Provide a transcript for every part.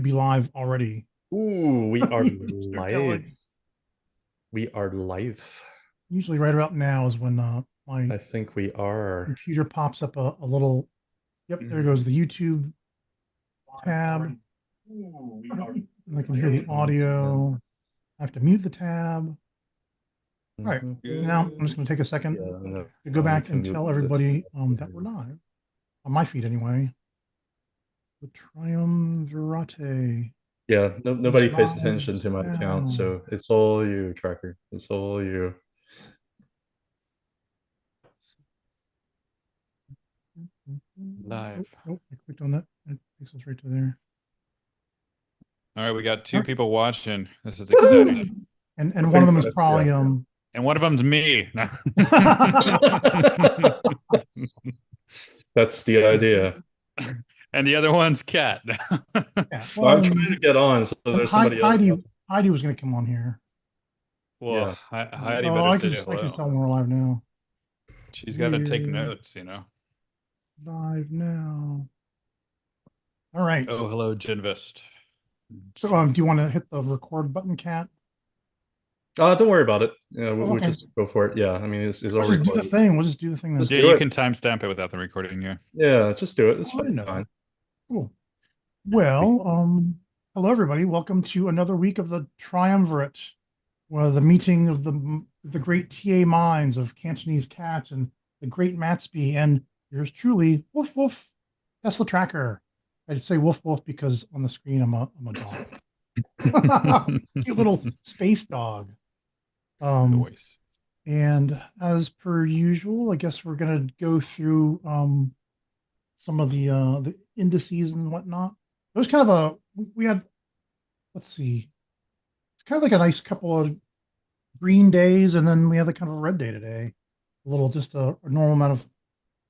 be live already. Ooh, we are Start live. going. We are live. Usually right about now is when my I think we are. computer pops up a little. Yep, there goes the YouTube tab. Ooh, we Yep, are and I can hear the live. audio. I have to mute the tab. All right. Now I'm just Good. going to take a second Yeah, no, to go I need back to and mute tell it. everybody that we're live on my feed anyway. The Triumvirate Yeah, is nobody pays live attention to my account, now. so it's all you, Tracker. It's all you. Oh, Live. nope, I clicked on that. It takes us right to there. All right, we got All two right. people watching. This is exciting. Woohoo! And I one of think them is that, probably yeah. And one of them's me. No. That's the idea. And the other one's Cat. Yeah. Well, I'm Well, trying to get on, so there's somebody else Heidi watching. Heidi was going to come on here. Well, Yeah. Heidi Oh, better I say can just hello. tell when we're live now. She's got to take We're notes. live now. All right. Oh, hello, Genvest. So, do you want to hit the record button, Cat? Don't worry about it. Yeah, Oh, we okay. just go for it. Yeah, I mean, it's We'll all just do the recorded. thing. We'll just do the thing then. Just Yeah, do you it. can timestamp it without the recording. Yeah. Yeah, just do it. It's Oh, I didn't know that. fine. Cool. We Well, hello everybody. Welcome to another week of the Triumvirate, well, the meeting of the great TA minds of Cantonese Cat and the great Matsby and yours truly, Woof Woof, Tesla Tracker. I'd say Woof Woof because on the screen I'm a dog, cute little space dog. Um, Noise. and as per usual, I guess we're gonna go through some of the indices and whatnot. It was kind of we had, let's see, it's kind of like a nice couple of green days, and then we have the kind of a red day today. A little, just a normal amount of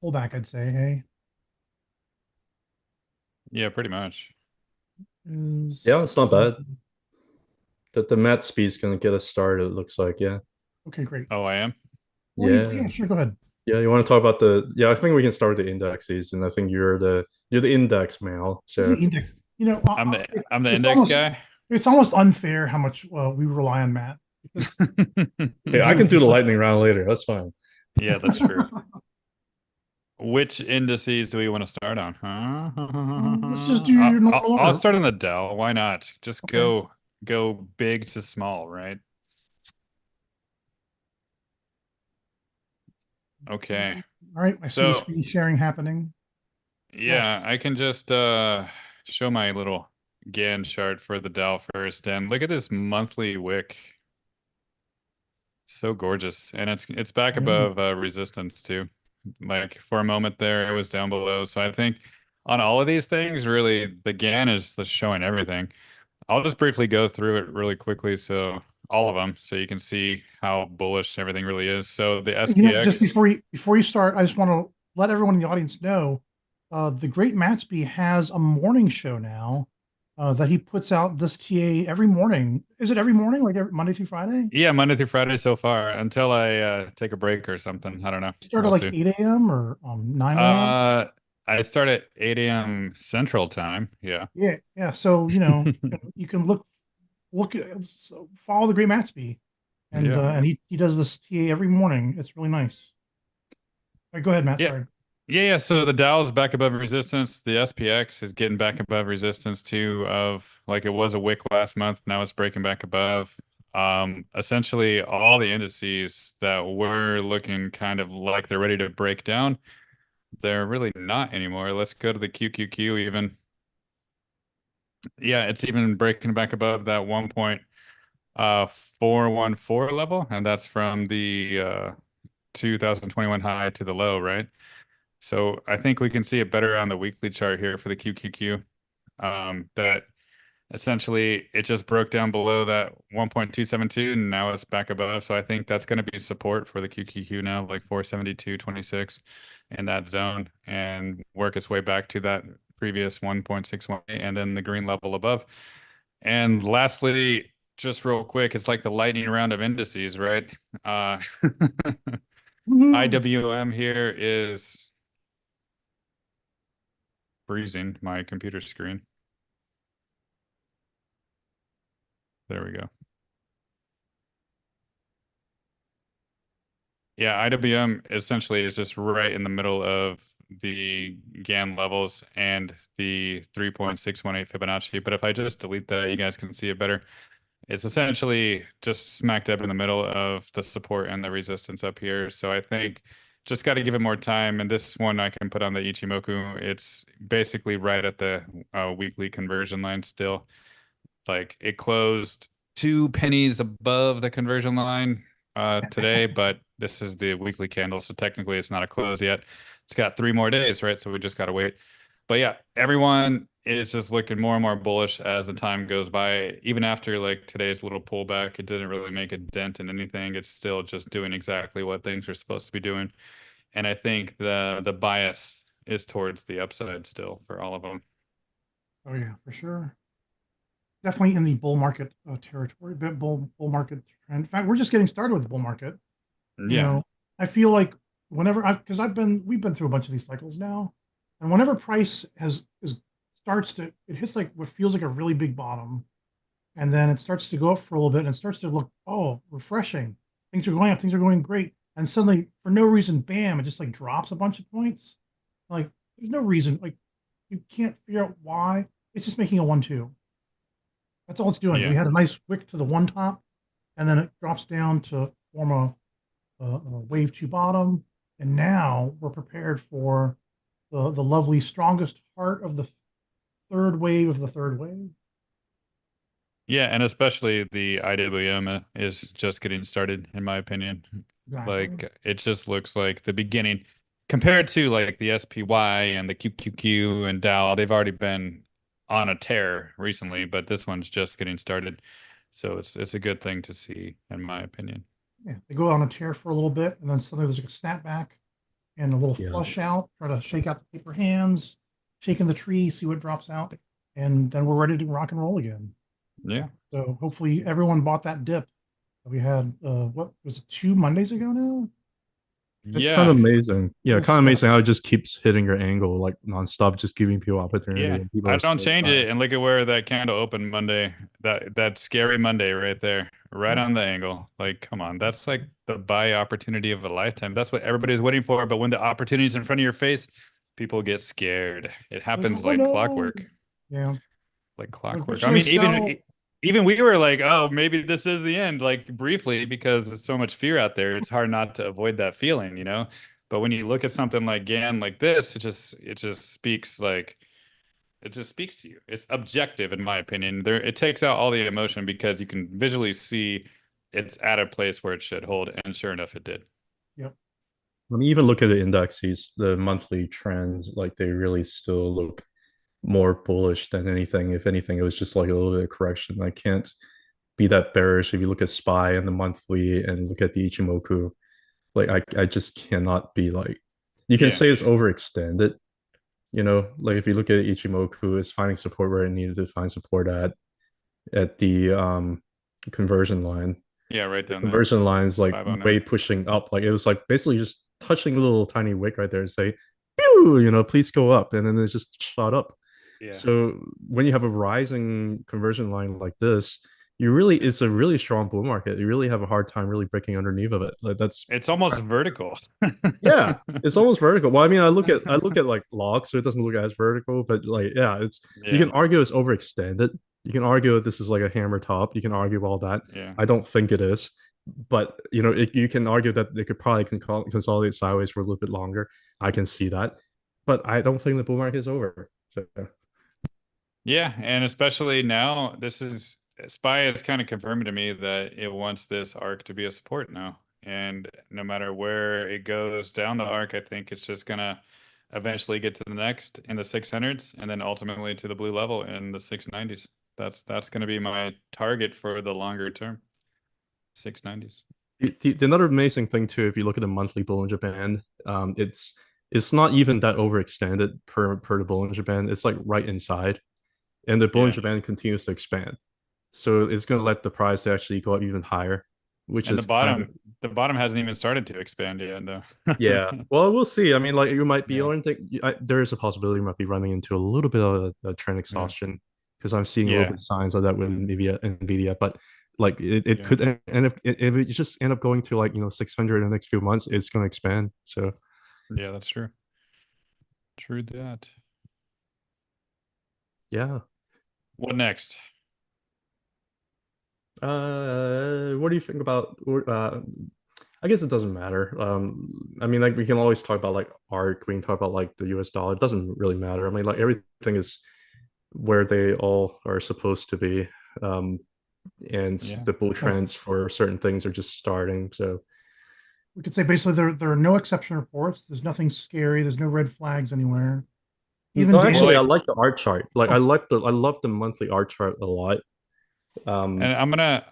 pullback, I'd say. Hey, Yeah, pretty much. is Yeah, it's not bad. That the Met speed's gonna get us started, it looks like, yeah. okay, great. Oh, I am. Well, Yeah. yeah, sure, go ahead. Yeah, you want to talk about the I think we can start with the indexes, and I think you're the index Mal. This is So the index. I'm the I'm the It's index almost guy. unfair how much we rely on Matt because he hey, I can really do the does. lightning round later. That's fine. Yeah, that's true. Which indices do we want to start on? Let's just do your normal I'll order. start on the Dell. Why not? Just Okay. go big to small, right? Okay. All right. I see the So screen sharing happening. yeah, Yes. I can just show my little Gann chart for the Dow first, and look at this monthly wick. So gorgeous, and it's back Yeah. above resistance too. Like for a moment there, it was down below. So I think on all of these things, really, the Gann is just showing everything. I'll just briefly go through it really quickly, so all of them, so you can see how bullish everything really is. So the Just SPX, before you start, I just want to let everyone in the audience know, the Great Matsby has a morning show now, that he puts out this TA every morning. Is it every morning, like every Monday through Friday? yeah, Monday through Friday so far, until I take a break or something. I don't know. Start at We'll like see. 8 a.m. or 9 a.m. Uh, I start at 8 a.m. Central Time. Yeah. Yeah, yeah. So you can look at, so follow the Great Matsby, Yeah. and he does this TA every morning. It's really nice. All right, go ahead, Matt. Yeah. Sorry. Yeah. So the Dow is back above resistance. The SPX is getting back above resistance too, of like it was a wick last month. Now it's breaking back above. Essentially all the indices that were looking kind of like they're ready to break down, they're really not anymore. Let's go to the QQQ even. Yeah, it's even breaking back above that 1.414 level, and that's from the 2021 high to the low, right? So I think we can see it better on the weekly chart here for the QQQ. That essentially it just broke down below that 1.272 and now it's back above. So I think that's going to be support for the QQQ now, like 472.26 in that zone, and work its way back to that previous 1.618 and then the green level above. And lastly, just real quick, it's like the lightning round of indices, right? Uh, Woohoo! IWM here is freezing my computer screen. There we go. Yeah, IWM essentially is just right in the middle of the GAN levels and the 3.618 Fibonacci. But if I just delete that, you guys can see it better. It's essentially just smack dab in the middle of the support and the resistance up here. So I think just got to give it more time. And this one I can put on the Ichimoku. It's basically right at the weekly conversion line still. Like it closed 2 pennies above the conversion line today, but this is the weekly candle, so technically it's not a close yet. It's got 3 more days, right? So we just gotta wait. But yeah, everyone is just looking more and more bullish as the time goes by. Even after like today's little pullback, it didn't really make a dent in anything. It's still just doing exactly what things are supposed to be doing. And I think the bias is towards the upside still for all of them. Oh yeah, for sure. Definitely in the bull market territory, bull market trend. In fact, we're just getting started with the bull market. You Yeah. know, I feel like whenever because we've been through a bunch of these cycles now, and whenever price starts to it hits like what feels like a really big bottom, and then it starts to go up for a little bit and it starts to look, oh, refreshing. Things are going up, things are going great, and suddenly for no reason, bam, it just like drops a bunch of points. Like there's no reason, like you can't figure out why. It's just making a 1-2. That's all it's doing. We Yeah. had a nice wick to the one top, and then it drops down to form a wave two bottom, and now we're prepared for the lovely strongest heart of the third wave of the third wave. Yeah, and especially the IWM is just getting started, in my opinion. Exactly. Like it just looks like the beginning compared to like the SPY and the QQQ and Dow, they've already been on a tear recently, but this one's just getting started. So it's a good thing to see, in my opinion. Yeah, they go on a tear for a little bit, and then suddenly there's like a snapback and a little Yeah. flush out. Try to shake out the paper hands, shaking the tree, see what drops out, and then we're ready to rock and roll again. Yeah. So hopefully everyone bought that dip. We had what was it 2 Mondays ago now? It's kind Yeah. of amazing. Yeah, kind of Yeah, amazing how it just keeps hitting your angle like nonstop, just giving people opportunity Yeah. and people I are don't still change buying. it and look at where that candle opened Monday. That scary Monday right there, right yeah. on the angle. Like, come on, that's like the buy opportunity of a lifetime. That's what everybody's waiting for. But when the opportunity's in front of your face, people get scared. It Like, happens oh like no. clockwork. Yeah. Like Like, what clockwork. I should I mean, sell? even we were like, oh, maybe this is the end, like briefly, because there's so much fear out there. It's hard not to avoid that feeling, you know? But when you look at something like GAN like this, it just speaks like it just speaks to you. It's objective, in my opinion. There, it takes out all the emotion because you can visually see it's at a place where it should hold, and sure enough, it did. Yep. I mean, even look at the indexes, the monthly trends, like they really still look more bullish than anything. If anything, it was just like a little bit of correction. I can't be that bearish if you look at SPY and the monthly and look at the Ichimoku. Like I just cannot be like you can Yeah, say it's overextended, like if you look at Ichimoku, it's finding support where it needed to find support at the conversion line. yeah, right The down there, conversion line is like way 509. pushing up. Like it was like basically just touching a little tiny wick right there and say, pew, please go up. And then it just shot up. Yeah, So when you have a rising conversion line like this, it's it's a really strong bull market. You really have a hard time really breaking underneath of it. Like that's it's almost vertical. yeah, it's almost vertical. Well, I mean, I look at like logs, so it doesn't look as vertical, but like yeah, you Yeah, can argue it's overextended. You can argue that this is like a hammer top. You can argue all that. yeah. I don't think it is, but you can argue that they could probably consolidate sideways for a little bit longer. I can see that, but I don't think the bull market is over. So Yeah, and especially now, this is SPY is kind of confirming to me that it wants this arc to be a support now. And no matter where it goes down the arc, I think it's just gonna eventually get to the next in the 600s and then ultimately to the blue level in the 690s. That's gonna be my target for the longer term, 690s. the another amazing thing too, if you look at the monthly bull in Japan, it's not even that overextended per the bull in Japan. It's like right inside. And the bull in Yeah. Japan continues to expand. So it's going to let the price actually go up even higher, which And is kind of, the bottom hasn't even started to expand yet though. yeah. Well, we'll see. I mean, like you might be Yeah. there is a possibility you might be running into a little bit of a trend Yeah. exhaustion because I'm seeing a little bit Yeah. of signs of that with Nvidia, but like it Yeah. could end up if it just end up going to like 600 in the next few months, it's going to expand. So Yeah, that's true. True that. yeah. What next? What do you think about? I guess it doesn't matter. I mean, like we can always talk about like art. We can talk about like the U.S. dollar. It doesn't really matter. I mean, like everything is where they all are supposed to be. Um, and Yeah. the bull Yeah. trends for certain things are just starting. So We could say basically there are no exception reports. There's nothing scary. There's no red flags anywhere. Even no, Well, data. actually, I like, like the art chart. Like Oh, I love the monthly art chart a lot. and Um, I'm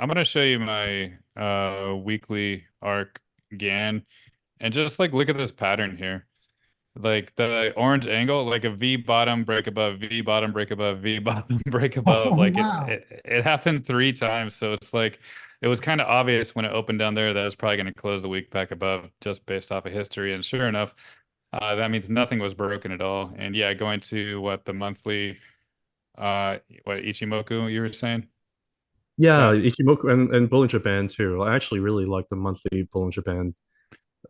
gonna show you my weekly arc GAN, and just like look at this pattern here. Like the orange angle, like a V bottom, break above, V bottom, break above, V bottom, break above. oh Like wow. it happened 3 times. So it's like it was kind of obvious when it opened down there that it was probably going to close the week back above just based off of history. And sure enough, that means nothing was broken at all. And yeah, going to what the monthly, what Ichimoku you were saying? yeah, That Ichimoku and Bollinger Band too. I actually really like the monthly Bollinger Band.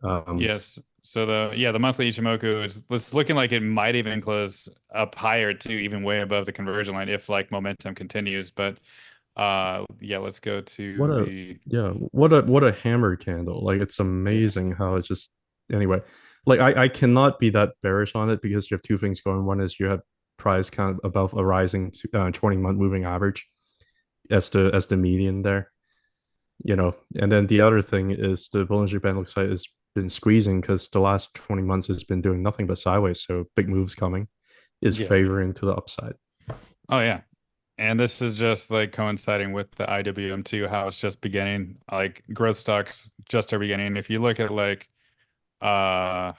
Um, Yes. So the monthly Ichimoku was looking like it might even close up higher too, even way above the conversion line if like momentum continues. But yeah, let's go to what a the yeah, what a hammer candle. Like it's amazing how it just anyway. Like I cannot be that bearish on it because you have two things going. One is you have price kind of above a rising 20-month moving average as the median there, and then the other thing is the Bollinger Band looks like it's been squeezing because the last 20 months has been doing nothing but sideways. So big moves coming is yeah. favoring to the upside. Oh yeah. And this is just like coinciding with the IWM2, how it's just beginning. Like growth stocks just are beginning. If you look at like uh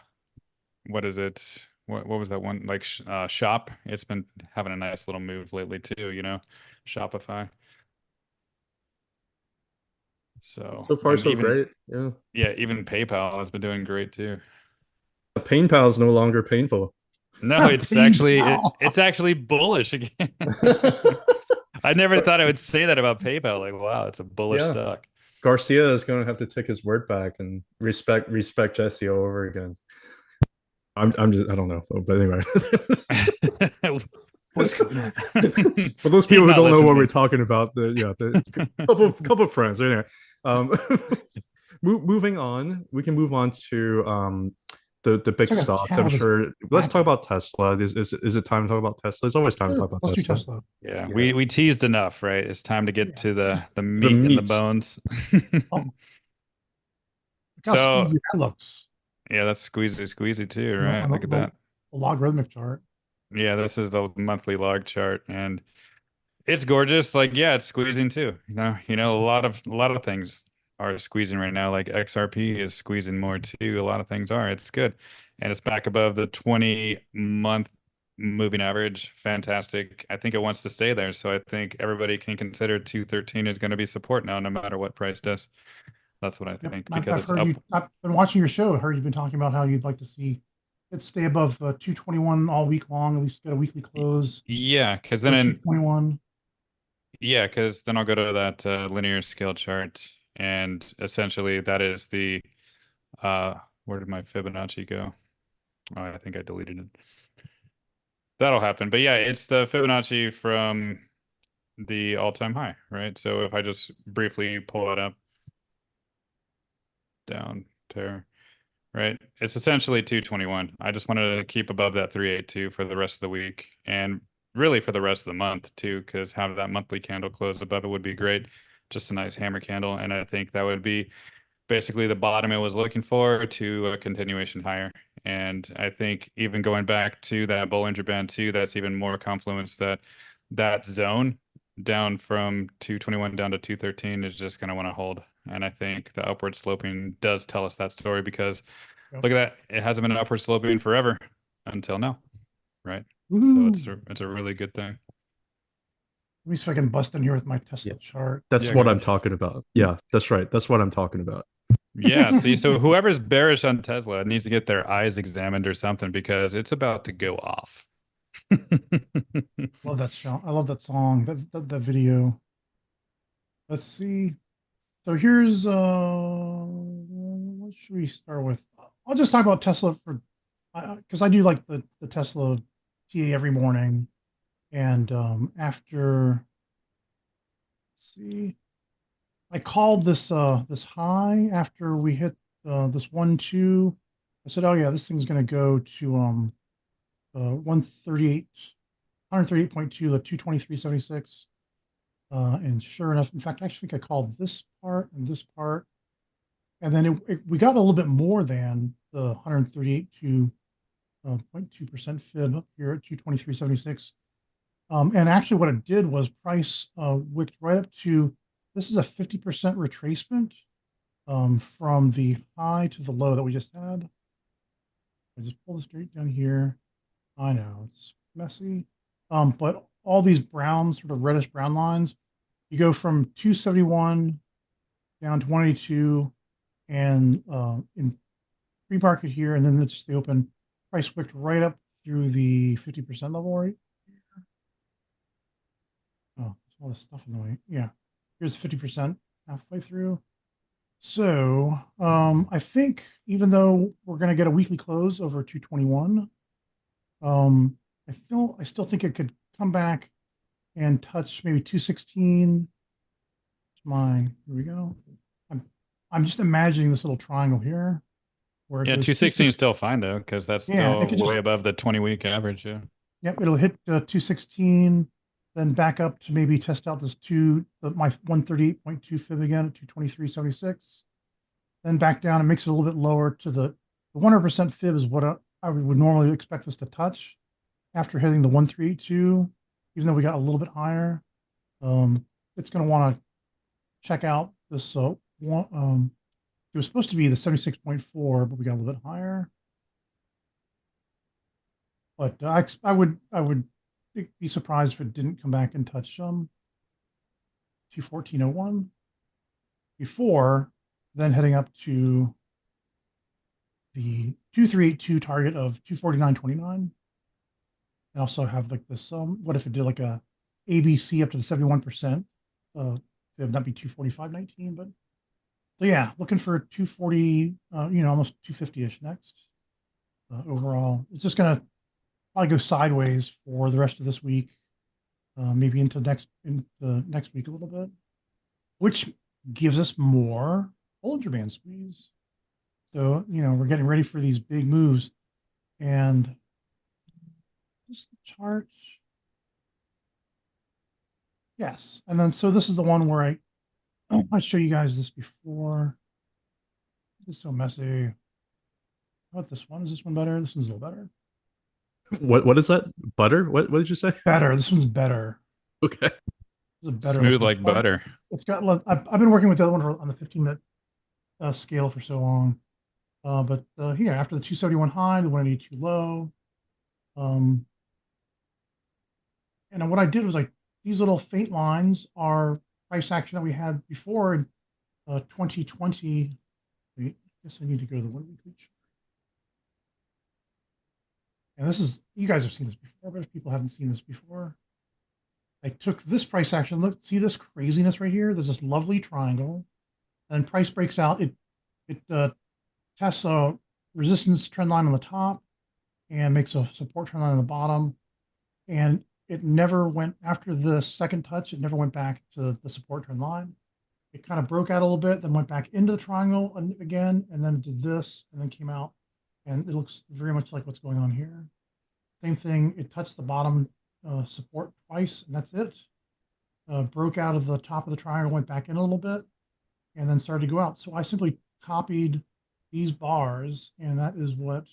what is it? What was that one? Like Shop. It's been having a nice little move lately too, Shopify. So, So far, and so even great. Yeah. yeah, even PayPal has been doing great too. Pain Pal is no longer painful. No, it's actually PayPal. it's actually bullish again. I never thought I would say that about PayPal. Like, wow, it's a bullish Yeah. stock. Garcia is going to have to take his word back and respect Jesse over again. I'm just I don't know, but anyway. What's going on? For those He's people who not don't know what we're listening. talking about, the couple of friends. Anyway, um, moving on, we can move on to the big It's like a stocks. I'm cat was sure. Let's talk laughing. about Tesla. Is it time to talk about Tesla? It's always time to Sure, talk about let's do Tesla. Tesla. Yeah, Yeah, we teased enough, right? It's time to get Yeah. to the the meat and the meat. bones. Oh, look how So, squeezy that looks. yeah, that's squeezy too, And the, right? and Look at the that. logarithmic chart. Yeah, this is the monthly log chart, and it's gorgeous. Like, yeah, it's squeezing too. A lot of things are squeezing right now. Like XRP is squeezing more too. A lot of things are. It's good, and it's back above the 20-month moving average. Fantastic. I think it wants to stay there. So I think everybody can consider 213 is going to be support now, no matter what price does. That's what I Yep. think I've, because I've it's heard you. up. I've been watching your show. I heard you've been talking about how you'd like to see it stay above 221 all week long. At least get a weekly close Yeah, because for then 221. yeah, because then I'll go to that linear scale chart, and essentially that is the where did my Fibonacci go? Oh, I think I deleted it. That'll happen. But yeah, it's the Fibonacci from the all-time high, right? So if I just briefly pull that up down there, right? It's essentially 221. I just wanted to keep above that 382 for the rest of the week and really for the rest of the month too, because have that monthly candle close above it would be great. Just a nice hammer candle. And I think that would be basically the bottom it was looking for to a continuation higher. And I think even going back to that Bollinger Band too, that's even more confluence that zone down from 221 down to 213 is just going to want to hold. And I think the upward sloping does tell us that story because Yep. look at that. It hasn't been upward sloping forever until now, right? So Woohoo. it's a really good thing. Let me see if I can bust in here with my Yeah, Tesla chart. that's Yeah, what go I'm ahead. talking about. Yeah, that's right. That's what I'm talking about. Yeah, see, so whoever's bearish on Tesla needs to get their eyes examined or something because it's about to go off. Love that show. I love that song, that video. Let's see. So here's what should we start with? I'll just talk about Tesla for because I do like the Tesla TA every morning. And after, let's see, I called this high after we hit this 1-2. I said, oh yeah, this thing's gonna go to 138, 138.2 to 223.76. And sure enough, in fact, I actually think I called this part and this part, and then we got a little bit more than the 138 to 0.2% fib up here at 223.76. And actually, what it did was price wicked right up to, this is a 50% retracement from the high to the low that we just had. I just pull this straight down here. I know it's messy, but all these brown, sort of reddish brown lines, you go from 271 down to 182, and in pre-market here, and then it's just the open price wicked right up through the 50% level, right? Oh, there's all this stuff in the way. Yeah, here's 50% halfway through. So I think even though we're going to get a weekly close over 221, um, I still think it could come back and touch maybe 216. Here we go. I'm I'm just imagining this little triangle here where it Yeah, goes 216 is 260. still fine though, because that's Yeah, it still could just, way above the 20-week average. Yeah. yep, it'll hit 216, then back up to maybe test out my 138.2 fib again at 223.76, then back down and makes it a little bit lower to the 100% fib is what I would normally expect this to touch after hitting the 1382, even though we got a little bit higher. It's going to want to check out this one. It was supposed to be the 76.4, but we got a little bit higher. But I would be surprised if it didn't come back and touch 214.01 before then heading up to the 2382 target of 249.29. And also have like this what if it did like a ABC up to the 71%? That'd be 245.19. But so yeah, looking for 240, almost 250-ish next. Overall, it's just gonna probably go sideways for the rest of this week, maybe into next week a little bit, which gives us more Bollinger Band squeeze. So we're getting ready for these big moves, and just the chart. Yes, and then so this is the one where I show you guys this before. This is so messy. How about this one? Is this one better? This one's a little better. What is that? Butter? What did you say? Better. This one's better. Okay. This is a better Smooth looking like chart. butter. It's got. I've been working with the other one on the 15-minute scale for so long, but here after the 271 high, the 182 low, um, and what I did was these little faint lines are price action that we had before in 2020. Wait, I guess I need to go to the 1 weekly chart. And this is, you guys have seen this before, but if people haven't seen this before, I took this price action. Look, see this craziness right here? There's this lovely triangle, and price breaks out. It tests a resistance trend line on the top and makes a support trend line on the bottom. And it never went, after the second touch, it never went back to the support trend line. It kind of broke out a little bit, then went back into the triangle again, and then did this, and then came out. And it looks very much like what's going on here. Same thing, it touched the bottom support twice, and that's it. Broke out of the top of the triangle, went back in a little bit, and then started to go out. So I simply copied these bars, and that is what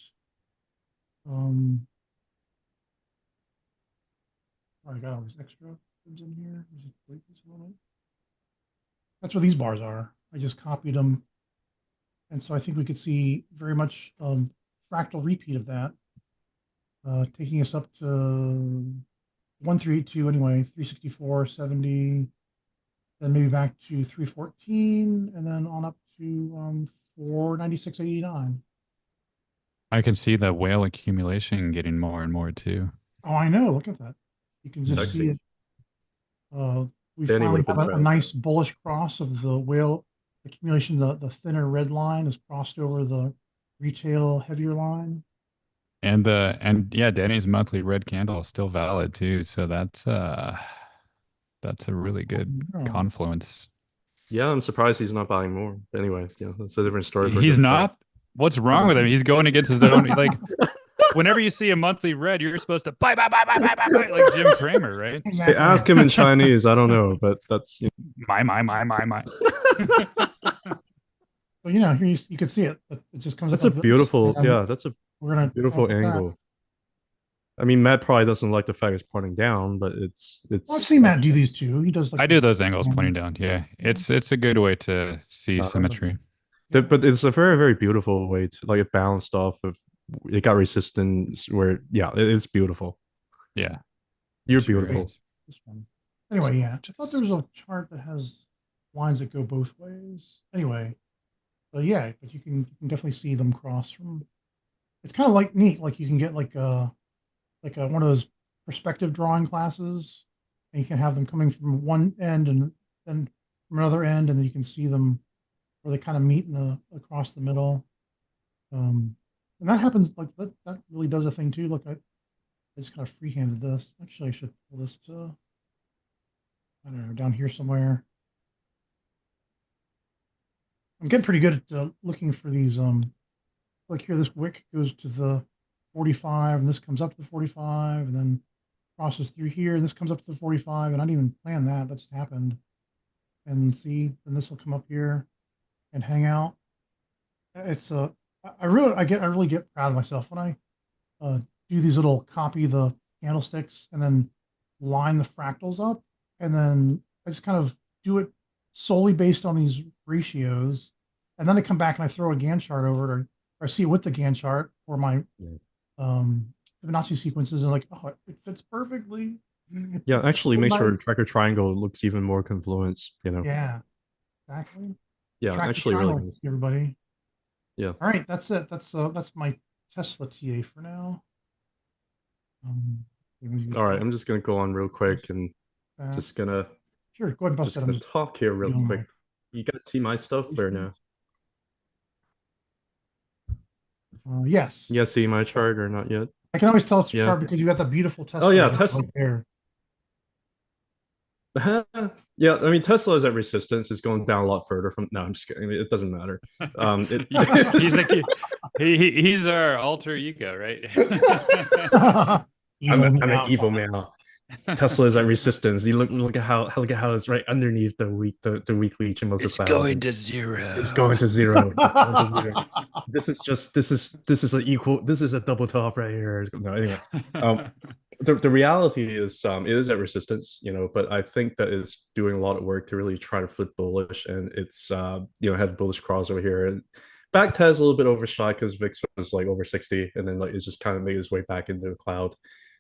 I got all these extra things in here. Just delete this a moment. That's what these bars are. I just copied them, and so I think we could see very much fractal repeat of that, taking us up to 1382 anyway, 364.70, then maybe back to 314, and then on up to 496.89. I can see the whale accumulation getting more and more too. Oh, I know. Look at that. You can just see Sexy. it. We Danny would finally have been have a proud. nice bullish cross of the whale accumulation. The thinner red line is crossed over the retail heavier line. And yeah, Danny's monthly red candle is still valid too. So that's a really good Oh, confluence. Yeah, I'm surprised he's not buying more. Anyway, yeah, that's a different story for a He's different time. not. What's wrong with him? He's going against his own. Like whenever you see a monthly red, you're supposed to buy, like Jim Cramer, right? Hey, exactly. ask him in Chinese. I don't know, but that's My. So here you can see it. It just comes up that's a like this, beautiful, and yeah, that's a we're gonna beautiful look at that. angle. I mean, Matt probably doesn't like the fact it's pointing down, but Well, I've it's seen Matt do these too. He does like I do this. those angles pointing down. Yeah, it's a good way to see uh, symmetry. Yeah. but it's a very very beautiful way to like it balanced off of it got resistance where yeah, it's beautiful. Yeah, You're sure Great. beautiful. is. This one. Anyway, yeah. I thought there Just was a chart that has lines that go both ways. Anyway, so yeah, but you can definitely see them cross from. It's kind of like neat. Like you can get like one of those perspective drawing classes, and you can have them coming from one end and then from another end, and then you can see them where they kind of meet in the across the middle. And that happens like that really does a thing too. Look, I just kind of freehanded this. Actually, I should pull this to I don't know down here somewhere. I'm getting pretty good at looking for these. Like here, this wick goes to the 45, and this comes up to the 45, and then crosses through here, and this comes up to the 45, and I didn't even plan that. That just happened. And see, then this will come up here and hang out. It's I really get proud of myself when I do these little copy the candlesticks and then line the fractals up, and then I just kind of do it solely based on these ratios, and then I come back and I throw a Gantt chart over it, or see it with the Gantt chart or my Yeah. Fibonacci sequences, and like, oh, it fits perfectly. Yeah, It's actually so make sure nice. the tracker triangle looks even more confluence, you know. Yeah, exactly. Yeah, Track the actually really triangle, does. everybody. Yeah. All right, that's it. That's my Tesla TA for now. I'm gonna use All right, that. I'm just gonna go on real quick and That. just gonna Sure, go ahead and bust just that. I'm gonna just talk here real doing quick. my You guys see my stuff or no? yes. Yeah, see my chart or not yet? I can always tell it's your Yeah. chart because you got that beautiful Oh Tesla yeah, logo Tesla. right there. Yeah, I mean Tesla is at resistance. Is going down a lot further from. No, I'm just kidding. It doesn't matter. he's like he's our alter ego, right? Evil I'm an meow. evil man. Tesla is at resistance. You look at how it's right underneath the weekly Chimoku It's cloud. going And to it's zero. going to zero. It's going to zero. This is an equal. This is a double top right here. No, anyway, um, the reality is it is at resistance, but I think that it's doing a lot of work to really try to flip bullish, and it's have bullish crossover here and back test a little bit overshot because VIX was like over 60, and then like it's just kind of made its way back into the cloud.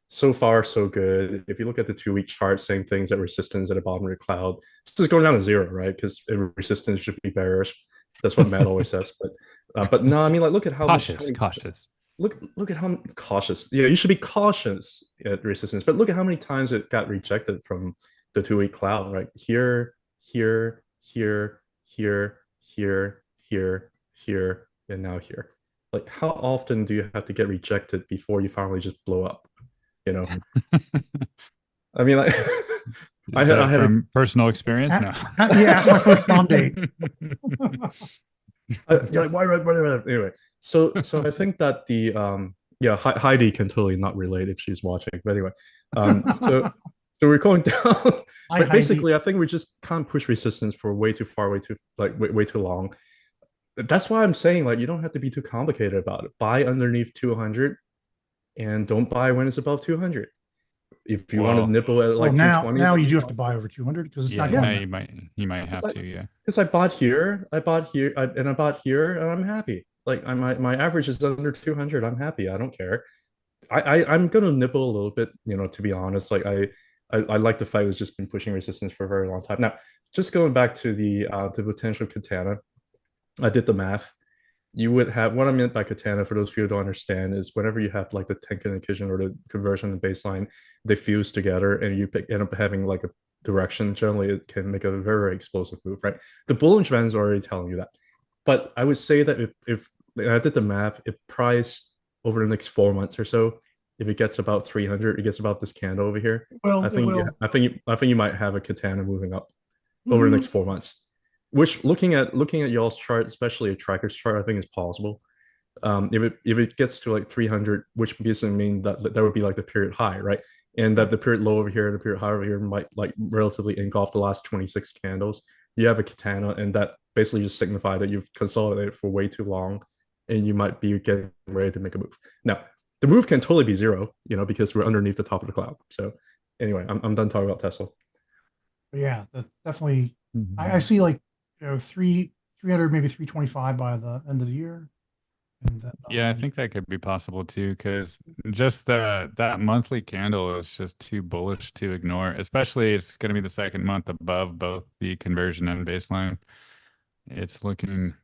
So far, so good. If you look at the 2 week chart, same things at resistance at the bottom of the cloud. It's just going down to zero, right? Because resistance should be bearish. That's what Matt always says. But no, I mean, like, look at how Cautious, many cautious. look at how cautious. Yeah, you should be cautious at resistance, but look at how many times it got rejected from the 2 week cloud, right? Here, here, here, here, here, here, here, and now here. Like, how often do you have to get rejected before you finally just blow up? You know, I mean, like, Is I that had a from personal experience? At- No. yeah, at my first prom date. yeah, like why anyway. So I think that the yeah Heidi can totally not relate if she's watching. But anyway, so we're going down. Hi, But Heidi. basically, I think we just can't push resistance for way too far, way too like way too long. That's why I'm saying like you don't have to be too complicated about it. Buy underneath 200 and don't buy when it's above 200. If you want to Well, nibble at Well, like now 220, now you that's do have to fine. buy over 200 because it's not yeah, Yeah, now going that. you might have to, yeah. because I bought here, and I bought here, and I'm happy. Like my average is under 200. I'm happy. I don't care. I'm gonna nibble a little bit, to be honest. Like I like the fight was just been pushing resistance for a very long time. Now, just going back to the potential katana, I did the math. you would have what I meant by katana for those people who don't understand is whenever you have like the Tenkan Ikijin or the conversion and baseline, they fuse together and you end up having like a direction. Generally, it can make a very, very explosive move, right? The Bollinger Band is already telling you that. But I would say that if I did the math, if price over the next 4 months or so, if it gets about 300, it gets about this candle over here. Well, it will. I think you might have a katana moving up over the Mhm. next 4 months. Which looking at y'all's chart, especially a tracker's chart, I think is possible. If it gets to like 300, which basically mean that that would be like the period high, right? And that the period low over here and the period high over here might like relatively engulf the last 26 candles. You have a katana, and that basically just signify that you've consolidated for way too long, and you might be getting ready to make a move. Now, the move can totally be zero, because we're underneath the top of the cloud. So, anyway, I'm done talking about Tesla. But yeah, that's definitely. I Mhm. see like 300, maybe 325 by the end of the year, and then Yeah, I think that could be possible too, because just that monthly candle is just too bullish to ignore. Especially, it's going to be the second month above both the conversion and baseline. It's looking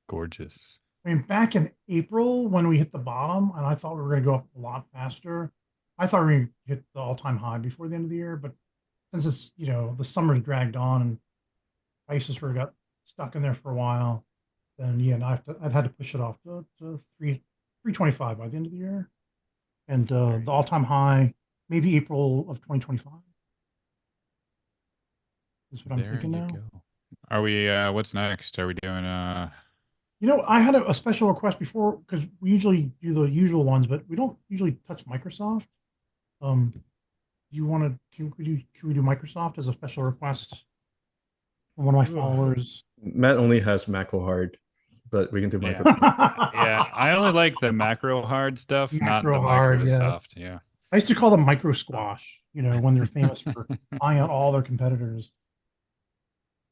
gorgeous. I mean, back in April when we hit the bottom, and I thought we were going to go up a lot faster. I thought we were going to hit the all-time high before the end of the year, but since it's the summer's dragged on and prices sort of got stuck in there for a while, then yeah, I've had to push it off to 325 by the end of the year, and the all-time high maybe April of 2025 is what I'm There thinking you now. go. Are we what's next? Are we doing I had a special request before because we usually do the usual ones, but we don't usually touch Microsoft. Um, you want to can we do Microsoft as a special request from one of my followers? Matt only has macro hard, but we can do yeah. Microsoft. Yeah, I only like the macro hard stuff, not the Macro hard, yes. Microsoft. Yeah. I used to call them micro squash, when they're famous for buying out all their competitors.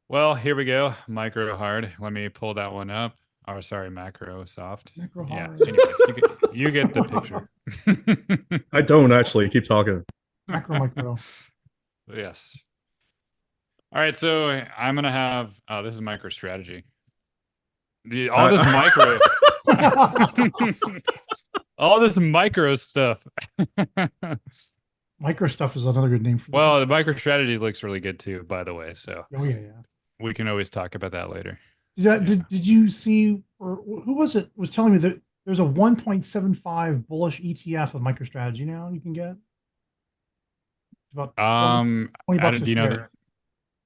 Well, here we go. Micro hard. Let me pull that one up. Oh, sorry, macro soft. Macro Yeah. hard. Anyways, you get the picture. I don't actually keep talking. Micro. Yes. All right, so I'm gonna have this is micro strategy. All this micro all this micro stuff. Micro stuff is another good name for this. Well, the micro strategy looks really good too, by the way. So Oh yeah. we can always talk about that later. Yeah. Yeah. Did you see, or who was it was telling me that there's a 1.75 bullish ETF of MicroStrategy now you can get? It's about 20, I $20 don't, a do you know the share.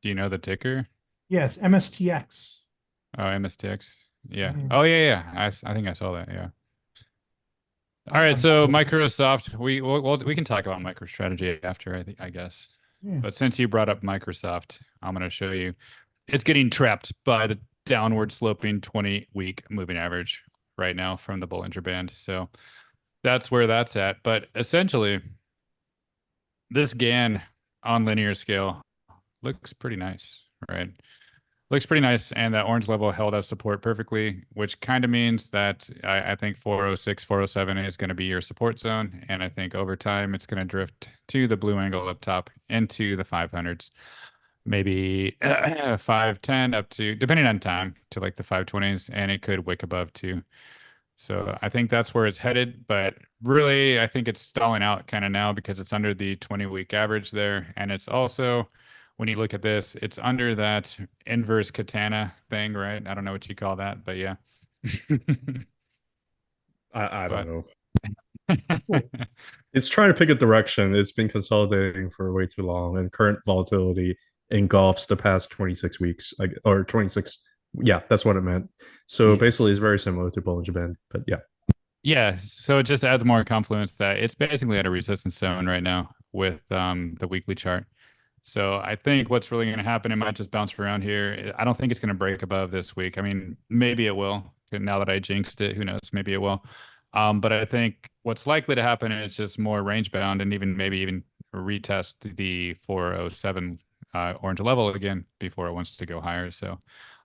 do you know the ticker? Yes, MSTX. Oh, MSTX. Yeah. Yeah. Oh, yeah. I think I saw that. Yeah. All right. I'm So looking. Microsoft, we can talk about MicroStrategy after, I guess. Yeah. But since you brought up Microsoft, I'm going to show you. It's getting trapped by the downward sloping 20-week moving average right now from the Bollinger Band. So that's where that's at. But essentially, this GAN on linear scale looks pretty nice, right? Looks pretty nice, and that orange level held as support perfectly, which kind of means that I think 406, 407 is going to be your support zone, and I think over time it's going to drift to the blue angle up top into the 500s, maybe 510 up to, depending on time, to like the 520s, and it could wick above too. So I think that's where it's headed, but really I think it's stalling out kind of now because it's under the 20-week average there, and it's also when you look at this, it's under that inverse katana thing, right? I don't know what you call that, but yeah. I don't But know. Cool. It's trying to pick a direction. It's been consolidating for way too long, and current volatility engulfs the past 26 weeks, like, or 26. Yeah, that's what it meant. So yeah. basically, it's very similar to Bollinger Band, but yeah. Yeah, so it just adds more confluence that it's basically at a resistance zone right now with the weekly chart. So I think what's really going to happen, it might just bounce around here. I don't think it's going to break above this week. I mean, maybe it will. Now that I jinxed it, who knows? Maybe it will. But I think what's likely to happen is just more range bound and maybe even retest the 407 orange level again before it wants to go higher. So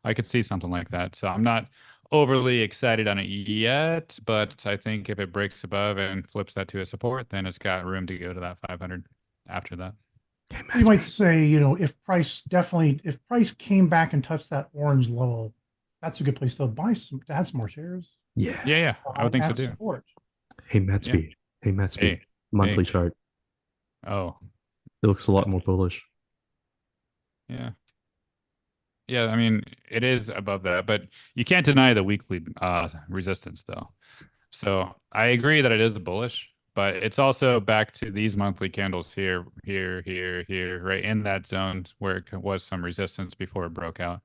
I could see something like that. So I'm not overly excited on it yet, but I think if it breaks above and flips that to a support, then it's got room to go to that 500 after that. You might say, if price came back and touched that orange level, that's a good place to buy some to add some more shares. Yeah. Yeah, I would think so Add too. support. Hey, Yeah. Matsby. Hey, Matsby. Hey, Monthly hey. chart. Oh, It looks a lot more bullish. yeah. Yeah, I mean, it is above that, but you can't deny the weekly resistance though. So I agree that it is bullish, but it's also back to these monthly candles here, here, right in that zone where it was some resistance before it broke out.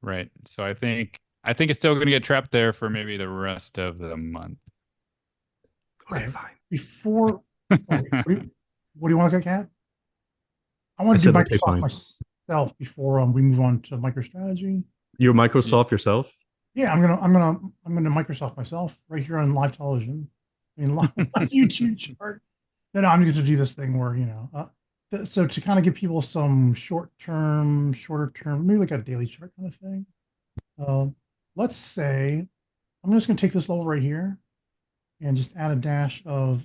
Right. So I think it's still going to get trapped there for maybe the rest of the month. Okay, Right. fine. Before, oh, wait, what do you want to get, Cat? I I want to do said, okay, Microsoft fine. myself before we move on to MicroStrategy. You're Yeah. Microsoft yourself? Yeah, I'm gonna Microsoft myself right here on live television. I mean, live YouTube chart. No, I'm just gonna do this thing where so to kind of give people some shorter term, maybe like a daily chart kind of thing. Um, let's say I'm just gonna take this level right here and just add a dash of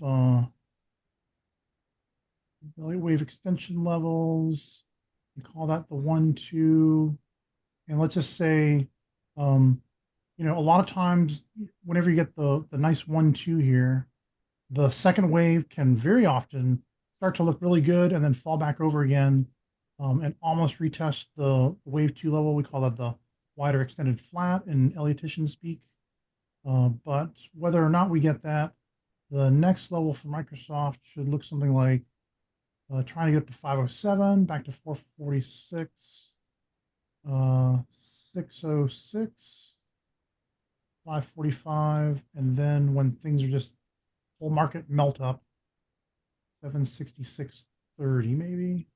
belly wave extension levels and call that the 1, 2. And let's just say, um, a lot of times whenever you get the nice 1, 2 here, the second wave can very often start to look really good and then fall back over again, and almost retest the wave 2 level. We call that the wider extended flat in Elliottian speak. But whether or not we get that, the next level for Microsoft should look something like trying to get up to 507, back to 446, 606, 545, and then when things are just full market melt up, 766.30 maybe.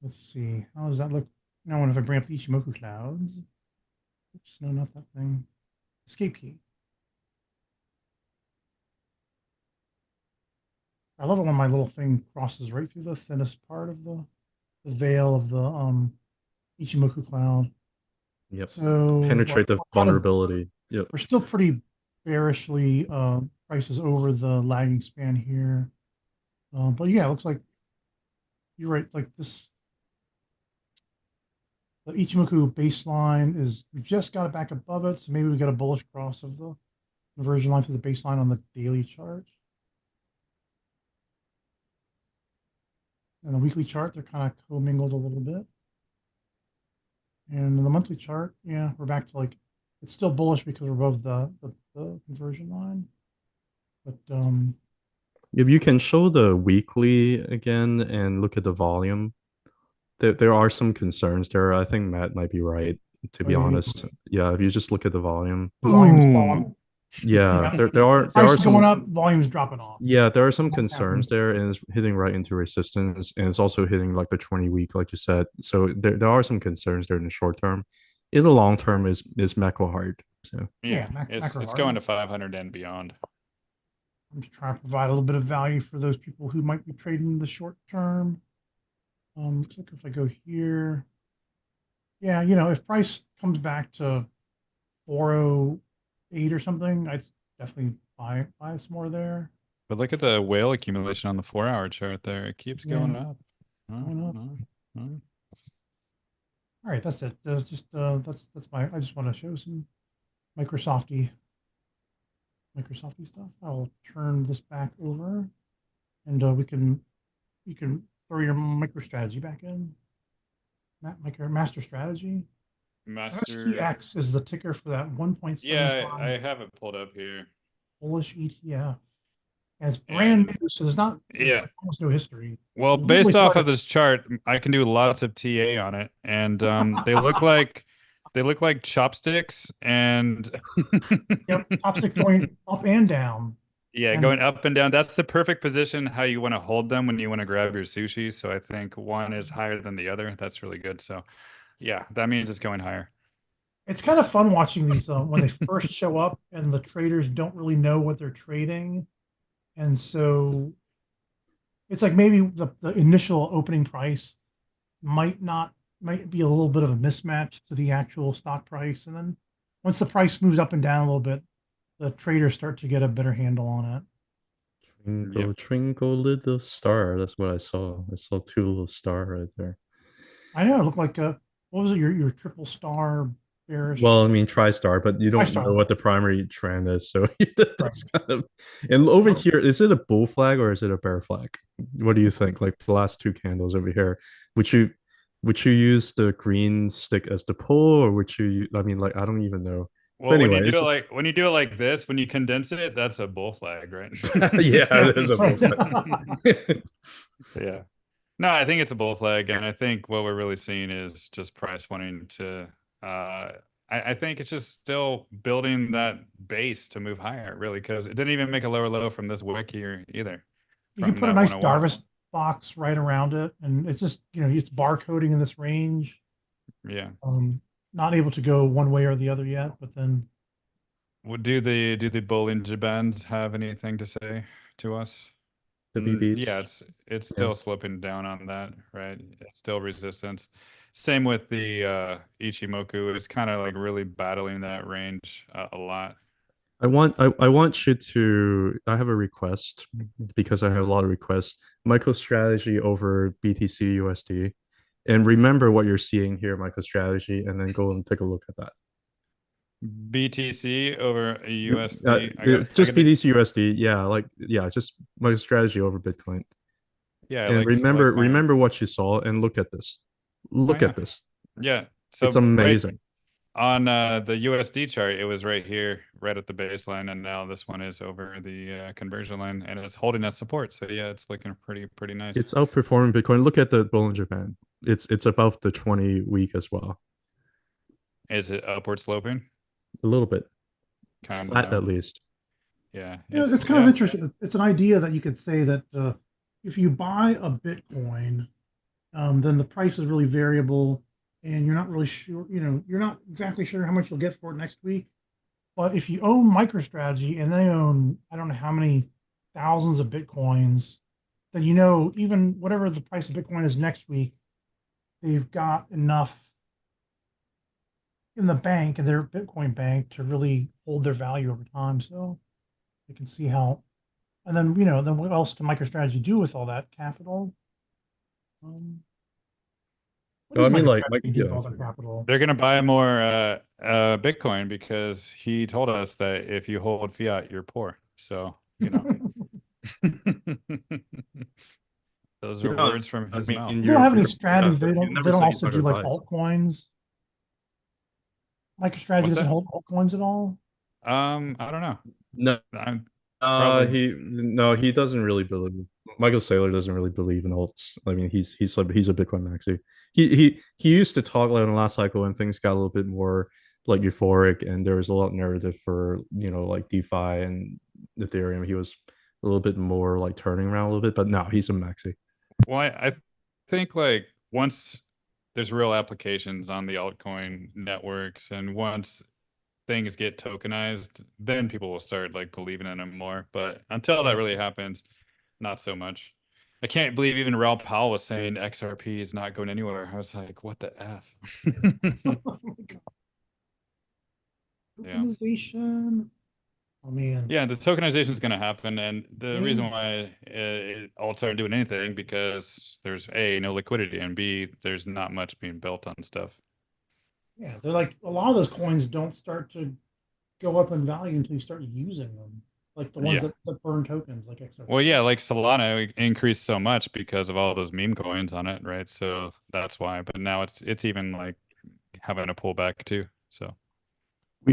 Let's see. How does that look? Now, if I bring up the Ichimoku clouds. Oops, no, not that thing. Escape key. I love it when my little thing crosses right through the thinnest part of the veil of the Ichimoku cloud. Yep. So Penetrate the kind of vulnerability. Yep. we're still pretty bearishly prices over the lagging span here. But yeah, it looks like you're right. Like this, the Ichimoku baseline is we just got it back above it, so maybe we got a bullish cross of the conversion line to the baseline on the daily chart. And the weekly chart, they're kind of commingled a little bit. And in the monthly chart, yeah, we're back to like it's still bullish because we're above the conversion line. But If you can show the weekly again and look at the volume, there are some concerns there. I think Matt might be right, to be honest. Yeah, if you just look at the volume. volume's Boom. falling. Yeah, Yeah. there are Price is going some up, volume's dropping off. yeah, there are some What's concerns happening? there, and it's hitting right into resistance, and it's also hitting like the 20 week, like you said. So there are some concerns there in the short term. In the long term is macro hard. So Yeah, Yeah, it's macro it's hard. going to 500 and beyond. I'm just trying to provide a little bit of value for those people who might be trading in the short term. Looks like if I go here, yeah, if price comes back to 408 or something, I'd definitely buy some more there. But look at the whale accumulation on the 4-hour chart there. It keeps Yeah, going up. going up. Uh. All right, that's it. That's my. I just want to show some Microsofty Microsofty stuff. I'll turn this back over, and you can throw your MicroStrategy back in. Master Strategy. Master. MSTX is the ticker for that Yeah, 1.75 I have it pulled up here. bullish ETF. And it's brand And new, so there's yeah, almost no history. well, It usually based off started of this chart, I can do lots of TA on it, and they look like chopsticks, and yep, top stick going up and down. yeah, And going up and down. That's the perfect position how you want to hold them when you want to grab your sushi. So I think one is higher than the other. That's really good. So yeah, that means it's going higher. it's kind of fun watching these when they first show up and the traders don't really know what they're trading. And so it's like maybe the initial opening price might not might be a little bit of a mismatch to the actual stock price. And then once the price moves up and down a little bit, the traders start to get a better handle on it. twinkle, Yep. twinkle, little star. That's what I saw. I saw 2 little star right there. I know it looked like what was it, your triple star bearish. Well, I mean, TriStar, but you don't know TriStar, what the primary trend is, so right? that's kind of. And over here, is it a bull flag or is it a bear flag? What do you think? Like the last two candles over here, would you would you use the green stick as the pull, or would you? I mean, like I don't even know. But Well, when you anyway, do it's it just like this, when you condense it, that's a bull flag, right? yeah, Yeah, it is a right. bull flag. Yeah. No, I think it's a bull flag, and I think what we're really seeing is just price wanting to. I think it's just still building that base to move higher, really, because it didn't even make a lower low from this wick here either, You can from put a that nice 101. Darvas box right around it, and it's just it's barcoding in this range. Yeah. Um, Not able to go one way or the other yet, but then Would do the Bollinger Bands have anything to say to us? The BBs, Yeah, it's yeah. still slipping down on that, right? It's still resistance. Same with the Ichimoku. It's kind of like really battling that range a lot. I want you to I have a request because I have a lot of requests. MicroStrategy over BTC USD. And remember what you're seeing here, MicroStrategy, and then go and take a look at that. BTC over USD. I Just got the, BTC USD, yeah, like yeah, just MicroStrategy over Bitcoin. yeah, And like my, remember what you saw and look at this. oh Look yeah. at this. Yeah. It's So right amazing. on the USD chart, it was right here, right at the baseline, and now this one is over the conversion line, and it's holding that support. So yeah, it's looking pretty nice. It's outperforming Bitcoin. Look at the Bollinger Band. It's above the 20 week as well. Is it upward sloping? A little bit. Kind of Flat no. at least. Yeah, yeah, it's it's kind of yeah. interesting. It's an idea that you could say that if you buy a Bitcoin, then the price is really variable, and you're not really sure. You're not exactly sure how much you'll get for it next week. But if you own MicroStrategy and they own, I don't know how many thousands of Bitcoins, then even whatever the price of Bitcoin is next week, they've got enough in the bank, in their Bitcoin bank, to really hold their value over time. So they can see how, and then then what else can MicroStrategy do with all that capital? Um, what No, does I mean like MicroStrategy do with yeah. all that capital? They're gonna buy more Bitcoin because he told us that if you hold fiat, you're poor. So, those are Yeah, words from I his mean mouth. They don't have any yeah, strategies. They you don't. They never don't said he's also not do gonna like buy it. altcoins. MicroStrategy What's doesn't that? hold altcoins at all. I don't know. No, I'm probably he no, he doesn't really believe. Michael Saylor doesn't really believe in alts. I mean, he's a Bitcoin maxi. He used to talk like in the last cycle when things got a little bit more like euphoric and there was a lot of narrative for like DeFi and Ethereum. He was a little bit more like turning around a little bit, but now he's a maxi. well, I think like once there's real applications on the altcoin networks and once things get tokenized, then people will start like believing in them more. But until that Yeah. really happens, not so much. I can't believe even Raoul Powell was saying XRP is not going anywhere. I was like, what the F? Yeah. Tokenization. Oh man. Yeah, the tokenization is going to happen. And the Yeah. reason why alts aren't doing anything because there's A, no liquidity, and B, there's not much being built on stuff. Yeah. They're like a lot of those coins don't start to go up in value until you start using them. Like the ones Yeah. that burn tokens, like Well, XRP. yeah, like Solana increased so much because of all those meme coins on it, right? So that's why. But now it's even like having a pullback too. So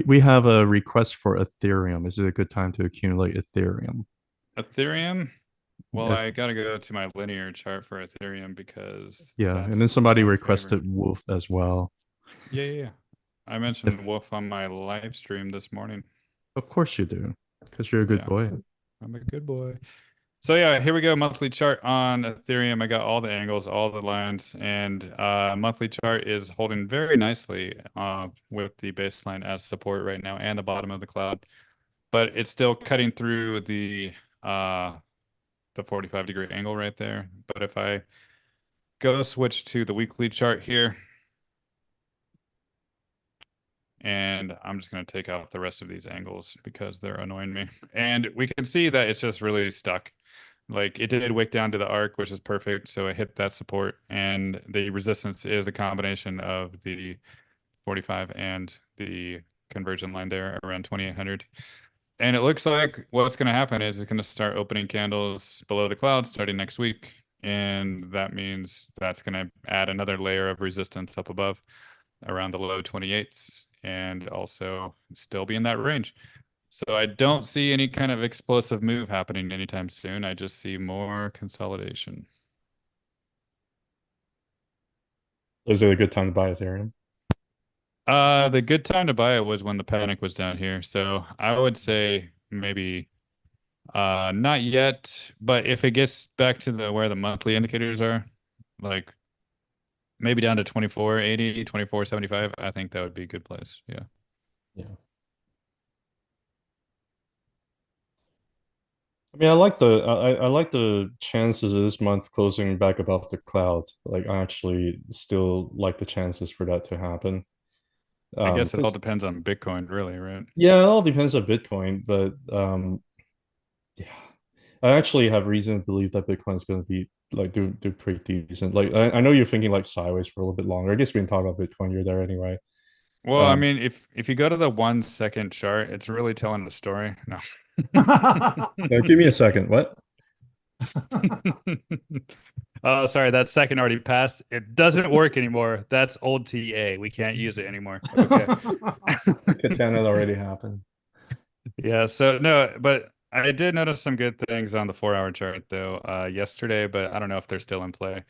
We have a request for Ethereum. Is it a good time to accumulate Ethereum? Ethereum, well, Eth- I gotta go to my linear chart for Ethereum because yeah, and then that's somebody my favorite. requested Wolf as well. Yeah, yeah, yeah. I mentioned If, Wolf on my live stream this morning. of course you do, because you're a good Yeah, boy. I'm a good boy. So yeah, here we go. Monthly chart on Ethereum. I got all the angles, all the lines, and monthly chart is holding very nicely with the baseline as support right now and the bottom of the cloud. But it's still cutting through uh the 45-degree angle right there. But if I go switch to the weekly chart here, and I'm just going to take out the rest of these angles because they're annoying me. And we can see that it's just really stuck. Like it did wick down to the arc, which is perfect. So it hit that support, and the resistance is a combination of the 45 and the conversion line there around 2800. And it looks like what's going to happen is it's going to start opening candles below the clouds starting next week. And that means that's going to add another layer of resistance up above around the low 28s and also still be in that range. So I don't see any kind of explosive move happening anytime soon. I just see more consolidation. Is it a good time to buy Ethereum? The good time to buy it was when the panic was down here. So I would say maybe not yet, but if it gets back to the where the monthly indicators are, like maybe down to 24.80, 24.75, I think that would be a good place. Yeah. Yeah. I mean, I like the chances of this month closing back above the cloud. Like, I actually still like the chances for that to happen. I guess it all 'Cause depends on Bitcoin, really, right? yeah, it all depends on Bitcoin, but yeah, I actually have reason to believe that Bitcoin's going to be like do pretty decent. Like, I know you're thinking like sideways for a little bit longer. I guess we can talk about Bitcoin. You're there anyway. Well, I Um, mean, if you go to the 1 second chart, it's really telling the story. No. now give me a second. What? Oh, sorry, that second already passed. It doesn't work anymore. That's old TA. We can't use it anymore. Okay. Katana already happened. Yeah, so no, but I did notice some good things on the 4 hour chart though, yesterday, but I don't know if they're still in play.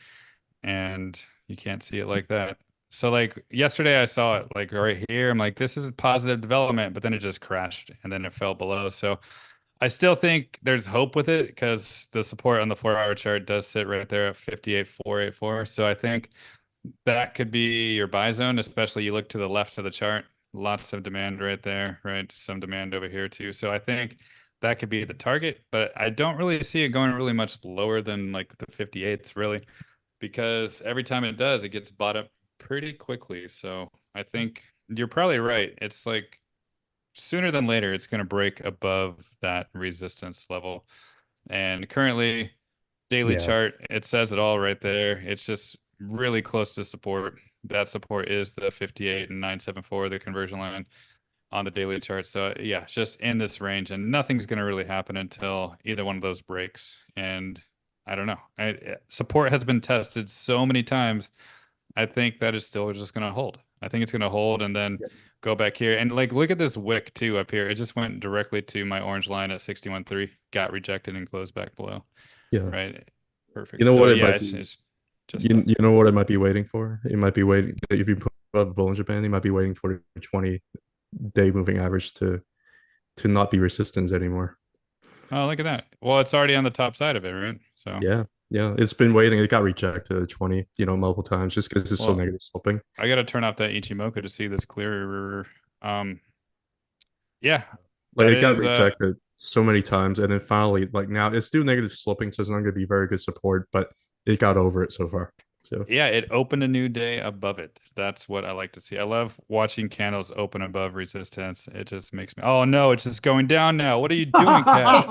And you can't see it like that. So like yesterday I saw it like right here. I'm like, this is a positive development, but then it just crashed and then it fell below. So I still think there's hope with it because the support on the 4 hour chart does sit right there at 58,484. So I think that could be your buy zone, especially you look to the left of the chart. Lots of demand right there, right? Some demand over here too. So I think that could be the target, but I don't really see it going really much lower than like the 58s, really, because every time it does, it gets bought up pretty quickly. So I think you're probably right. It's like sooner than later, it's going to break above that resistance level. And currently, daily Yeah, chart, it says it all right there. It's just really close to support. That support is the 58 and 974, the conversion line on the daily chart. So yeah, it's just in this range, and nothing's going to really happen until either one of those breaks. And I don't know. Support has been tested so many times. I think that is still just going to hold. I think it's going to hold and then go back here. And like, look at this wick too up here. It just went directly to my orange line at 61.3, got rejected and closed back below. yeah. Right. You Perfect. know So what it yeah, might it's, be? it's just stuff. You know what it might be waiting for? It might be waiting if you put up Bollinger Band, it might be waiting for the 20-day moving average to not be resistance anymore. Oh, look at that. Well, it's already on the top side of it, right? So, Yeah, yeah. It's been waiting. It got rejected at 20, multiple times just because it's so well, negative sloping. I got to turn off that Ichimoku to see this clearer. Yeah, Like that it got is rejected so many times, and then finally, like now it's still negative sloping, so it's not going to be very good support, but it got over it so far. So yeah, it opened a new day above it. That's what I like to see. I love watching candles open above resistance. It just makes me, oh no, it's just going down now. What are you doing, Cat?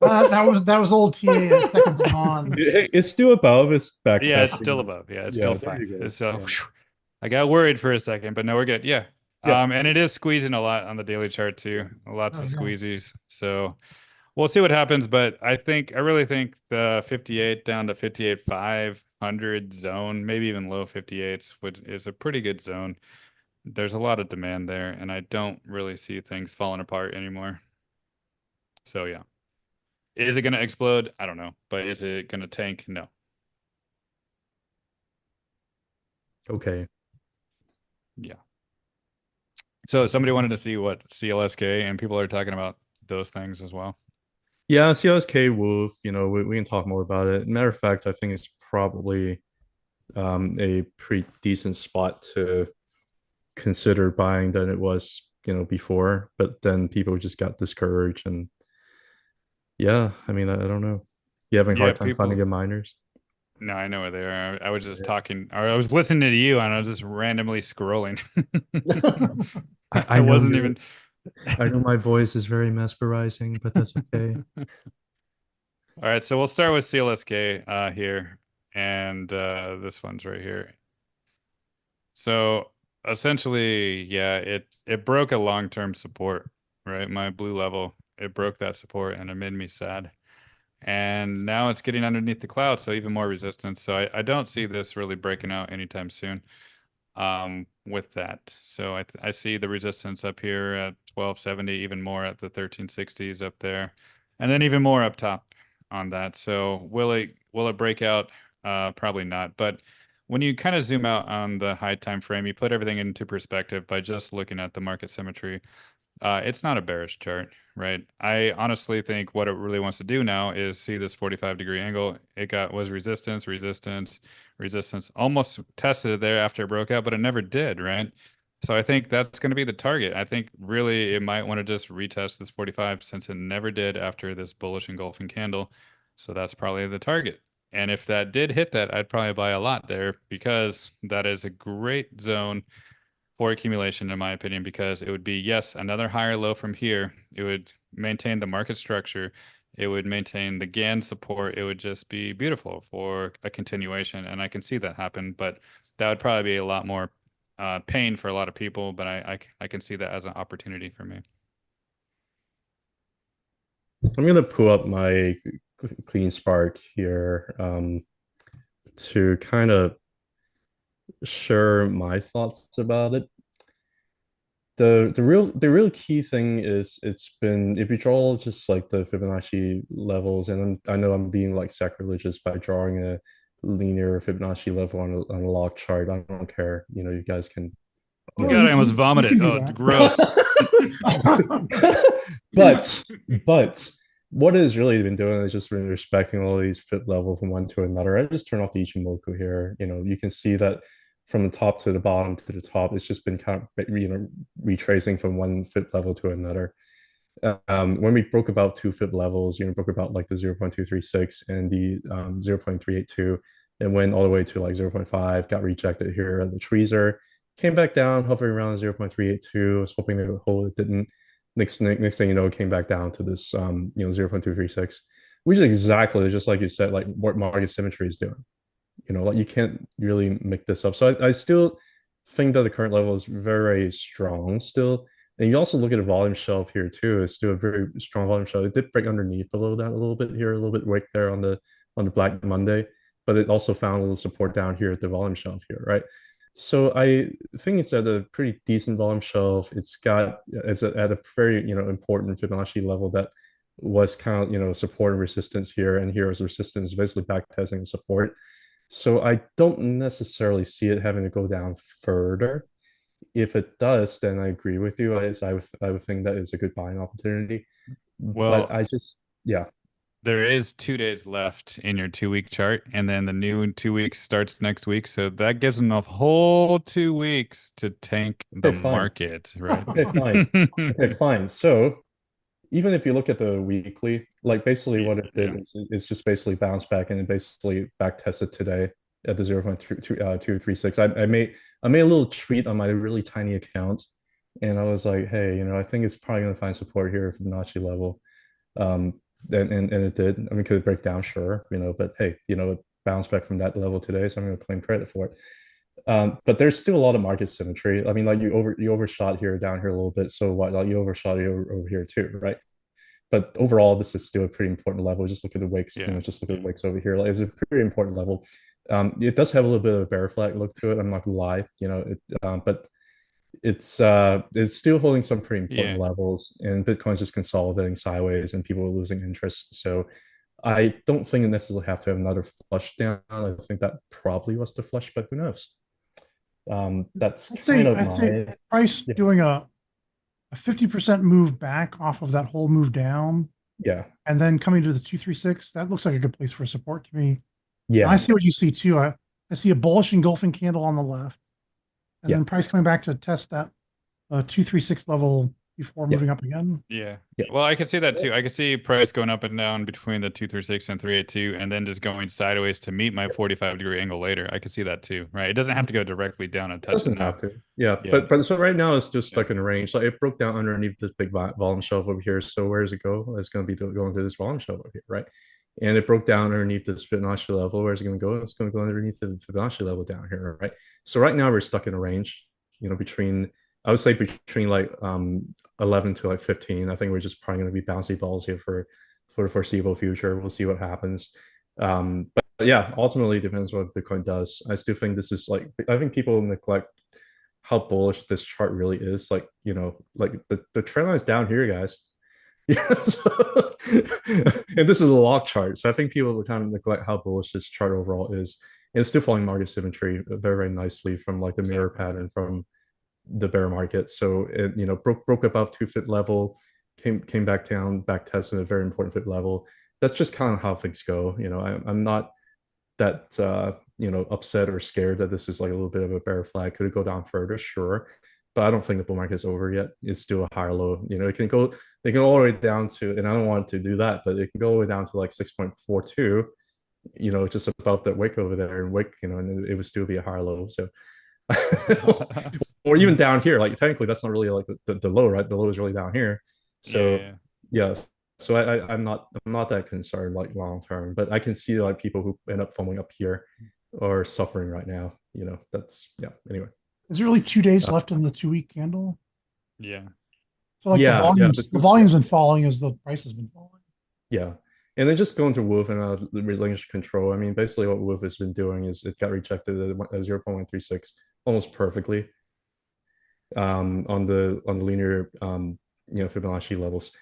that was old TA. Seconds gone. it's still above. It's back Yeah, it's still testing. above. Yeah, it's still Yeah, there fine. you go. So Yeah, I got worried for a second, but no, we're good. Yeah. yeah, And it is squeezing a lot on the daily chart too. Lots Oh of yeah. squeezies. So we'll see what happens, but I really think the 58 down to 58,500 zone, maybe even low 58s, which is a pretty good zone. There's a lot of demand there, and I don't really see things falling apart anymore. So yeah. Is it going to explode? I don't know. But is it going to tank? No. okay. Yeah. So somebody wanted to see what CLSK, and people are talking about those things as well. Yeah, CLSK Wolf, we can talk more about it. Matter of fact, I think it's probably a pretty decent spot to consider buying than it was, before. But then people just got discouraged, and yeah, I mean, I don't know. You having a Yeah, hard time finding people. good miners? No, I know where they are. I was just Yeah. talking, or I was listening to you, and I was just randomly scrolling. I I know wasn't you. even. I know my voice is very mesmerizing, but that's okay. All right, so we'll start with CLSK here, and this one's right here. So essentially, yeah, it broke a long-term support, right? My blue level, it broke that support and it made me sad. And now it's getting underneath the cloud, so even more resistance. So I don't see this really breaking out anytime soon with that. So I see the resistance up here at 1270, even more at the 1360s up there, and then even more up top on that. So will it break out? Probably not. But when you kind of zoom out on the high time frame, you put everything into perspective by just looking at the market symmetry. It's not a bearish chart, right? I honestly think what it really wants to do now is see this 45-degree angle. It was resistance, resistance, resistance. Almost tested it there after it broke out, but it never did, right? So I think that's going to be the target. I think really it might want to just retest this 45 since it never did after this bullish engulfing candle. So that's probably the target. And if that did hit that, I'd probably buy a lot there because that is a great zone for accumulation, in my opinion, because it would be, yes, another higher low from here. It would maintain the market structure. It would maintain the GAN support. It would just be beautiful for a continuation. And I can see that happen, but that would probably be a lot more pain for a lot of people. But I can see that as an opportunity for me. I'm gonna pull up my clean spark here to kind of share my thoughts about it. The real key thing is it's been, if you draw just like the Fibonacci levels, and I know I'm being like sacrilegious by drawing a linear Fibonacci level on a log chart. I don't care. You guys can, Oh you Oh, God, I almost you can vomited. do Oh, that. gross. but but what it's really been doing is just been respecting all these fit level from one to another. I just turn off the Ichimoku here. You can see that from the top to the bottom to the top, it's just been kind of retracing from one fit level to another. When we broke about two fit levels, broke about like the 0.236 and the 0.382, and went all the way to like 0.5, got rejected here at the tweezer, came back down, hovering around 0.382. I was hoping it would hold, it didn't. Next thing you know, it came back down to this 0.236, which is exactly just like you said, like what market symmetry is doing. Like you can't really make this up. So I still think that the current level is very strong still. And you also look at the volume shelf here too. It's still a very strong volume shelf. It did break underneath below that a little bit here, a little bit weak there on the Black Monday, but it also found a little support down here at the volume shelf here, right? So I think it's at a pretty decent volume shelf. At a very important Fibonacci level that was kind of support and resistance here, and here is resistance basically back testing support. So I don't necessarily see it having to go down further. If it does, then I agree with you. I would think that is a good buying opportunity. But Well, I just, yeah, there is 2 days left in your 2 week chart, and then the new 2 weeks starts next week. So that gives them a whole 2 weeks to tank the okay, fine. market, right? Okay, fine. Okay, fine. So even if you look at the weekly, like basically Yeah, what it did yeah, is just basically bounced back and it basically back tested today at the 0.236. I made a little tweet on my really tiny account, and I was like, hey, I think it's probably gonna find support here for the Fibonacci level. And it did. I mean, could it break down? Sure, but hey, it bounced back from that level today, so I'm gonna claim credit for it. But there's still a lot of market symmetry. I mean, like you overshot here, down here a little bit. So what? Like you overshot it over here too, right? But overall, this is still a pretty important level. Just look at the wicks. yeah. Just look at the wicks over here. Like it's a pretty important level. It does have a little bit of a bear flag look to it. I'm not gonna lie. But it's still holding some pretty important Yeah. levels, and Bitcoin's just consolidating sideways, and people are losing interest. So I don't think it necessarily have to have another flush down. I think that probably was the flush, but who knows? That's I'd kind say of I'd say my, price yeah, doing a 50% move back off of that whole move down yeah, and then coming to the 236, that looks like a good place for support to me. And I yeah, see what you see too. I see a bullish engulfing candle on the left, and yeah, then price coming back to test that 236 level before yeah, moving up again. Yeah. yeah. Well, I could see that too. I could see price going up and down between the 236 and 382 and then just going sideways to meet my 45-degree angle later. I could see that too, right? It doesn't have to go directly down and It touch it doesn't now. have to. Yeah, Yeah. but so right now it's just Yeah. stuck in a range. So it broke down underneath this big volume shelf over here. So where does it go? It's going to be going to this volume shelf over here, right? and it broke down underneath this Fibonacci level. Where's it going to go? It's going to go underneath the Fibonacci level down here, right? So right now we're stuck in a range, between, I would say between like 11 to like 15. I think we're just probably going to be bouncy balls here for the foreseeable future. We'll see what happens. But yeah, ultimately it depends what Bitcoin does. I still think this is like, I think people neglect how bullish this chart really is. Like, like the trend line is down here, guys. Yeah, so, and this is a log chart, so I think people would kind of neglect how bullish this chart overall is. And it's still following market symmetry very, very nicely from like the mirror pattern from the bear market. So it broke above 2 foot level, came back down, back tested a very important fit level. That's just kind of how things go. I'm not that upset or scared that this is like a little bit of a bear flag. Could it go down further? Sure, but I don't think the bull market is over yet. It's still a higher low. It can go all the way down to, and I don't want to do that, but it can go all the way down to like 6.42. Just above that wick over there, and wick, and it would still be a higher low. So, or even down here, like technically that's not really like the low, right? The low is really down here. So Yeah. yeah, so I'm not that concerned like long term, but I can see like people who end up falling up here are suffering right now. That's yeah. Anyway, Is there really 2 days uh, left in the 2 week candle? Yeah. So like yeah, the volume's been falling as the price has been falling. yeah, and then just going to Wolf and relinquish control. I mean, basically what Wolf has been doing is it got rejected at 0.136 almost perfectly on the linear Fibonacci levels.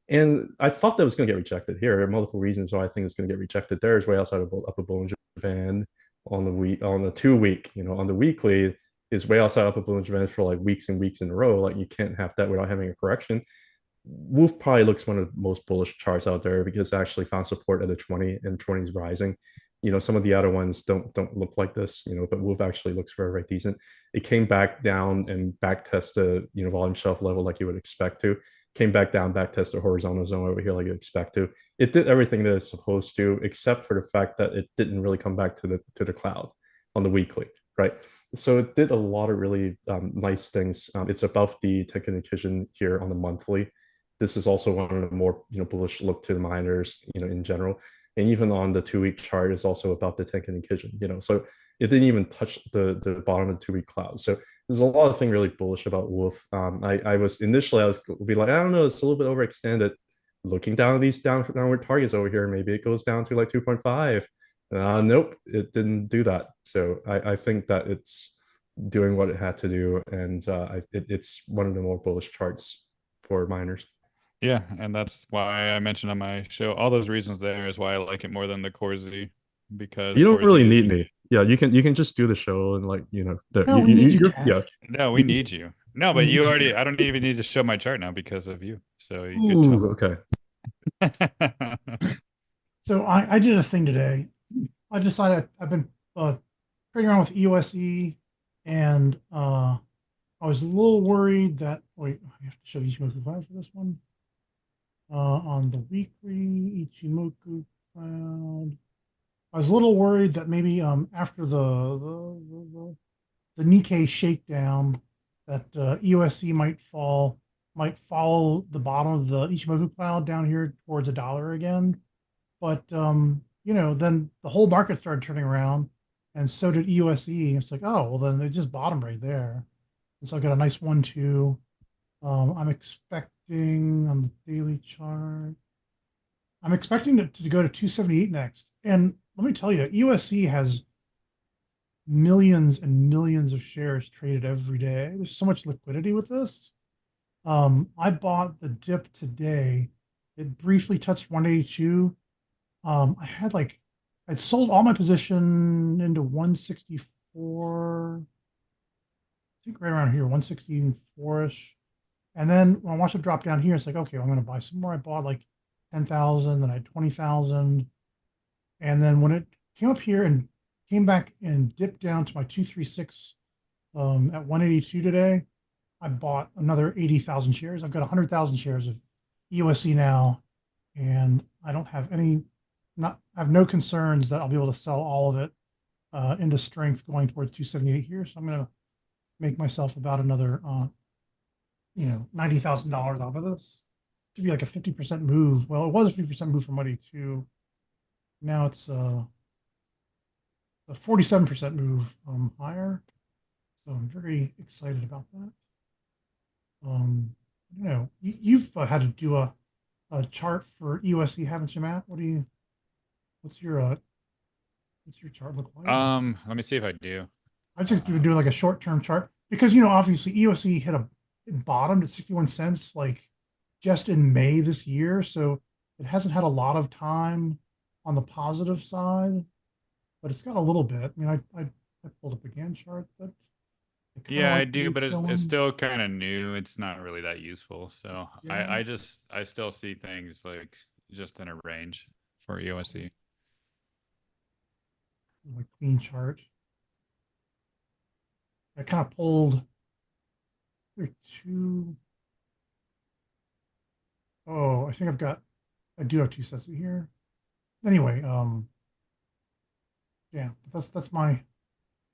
And I thought that was going to get rejected here. There are multiple reasons why I think it's going to get rejected. There is way outside of upper Bollinger Band on the week, on the 2 week. On the weekly is way outside upper Bollinger Band for like weeks and weeks in a row. Like you can't have that without having a correction. Wolf probably looks one of the most bullish charts out there because it actually found support at the 20 and 20 is rising. Some of the other ones don't look like this, but Wolf actually looks very, very decent. It came back down and back test the volume shelf level like you would expect to. Came back down, back test the horizontal zone over here like you expect to. It did everything that it's supposed to, except for the fact that it didn't really come back to the cloud on the weekly, right? So it did a lot of really nice things. It's above the Tenkan Kijun here on the monthly. This is also one of the more bullish look to the miners in general, and even on the 2 week chart is also about the Tenkan Kijun. So it didn't even touch the bottom of the 2 week cloud. So there's a lot of things really bullish about Wolf. I was be like, I don't know, it's a little bit overextended. Looking down at these downward targets over here, maybe it goes down to like 2.5. Nope, it didn't do that. So I think that it's doing what it had to do, and it's one of the more bullish charts for miners. Yeah, and that's why I mentioned on my show all those reasons there is why I like it more than the Corsi because You don't Corsi really is need me. Yeah, you can just do the show and like No, we need you, you're Kat. yeah. no, we You, need you. No, We but need you you. already I don't even need to show my chart now because of you. So good job. ooh, okay. So I did a thing today. I decided I've been trading around with EOSC, and I was a little worried that wait, I have to show Ichimoku Cloud for this one. On the weekly Ichimoku Cloud, I was a little worried that maybe after the Nikkei shakedown that EOSC might follow the bottom of the Ichimoku Cloud down here towards a dollar again. But then the whole market started turning around, and so did EOSE. It's like, oh, well, then it just bottomed right there. And so I got a nice 1-2. I'm expecting on the daily chart. I'm expecting to go to 278 next. And let me tell you, EOSC has millions and millions of shares traded every day. There's so much liquidity with this. I bought the dip today. It briefly touched 182. I'd sold all my position into 164, I think right around here, 164-ish. And then when I watched it drop down here, it's like, okay, I'm going to buy some more. I bought like 10,000, then I had 20,000. And then when it came up here and came back and dipped down to my 236 at 182 today, I bought another 80,000 shares. I've got 100,000 shares of EOSC now, and I don't have I have no concerns that I'll be able to sell all of it into strength going towards 278 here. So I'm going to make myself about another, $90,000 off of this. Should be like a 50% move. Well, it was a 50% move from 182. Now it's a 47% move higher. So I'm very excited about that. You've had to do a chart for EOSC, haven't you, Matt? What's your what's your chart look like? Let me see if I do. I just been doing like a short-term chart because obviously EOSC hit a it bottomed at 61 cents like just in May this year, so it hasn't had a lot of time on the positive side, but it's got a little bit. I mean, I pulled up a Gantt chart, but I kind of Yeah, I like where do, it's but it's going. still kind of new. It's not really that useful. So Yeah, I still see things like just in a range for EOSC. like clean chart. I kind of pulled there are two. Oh, I think I do have two sets of here. Anyway, yeah, but that's my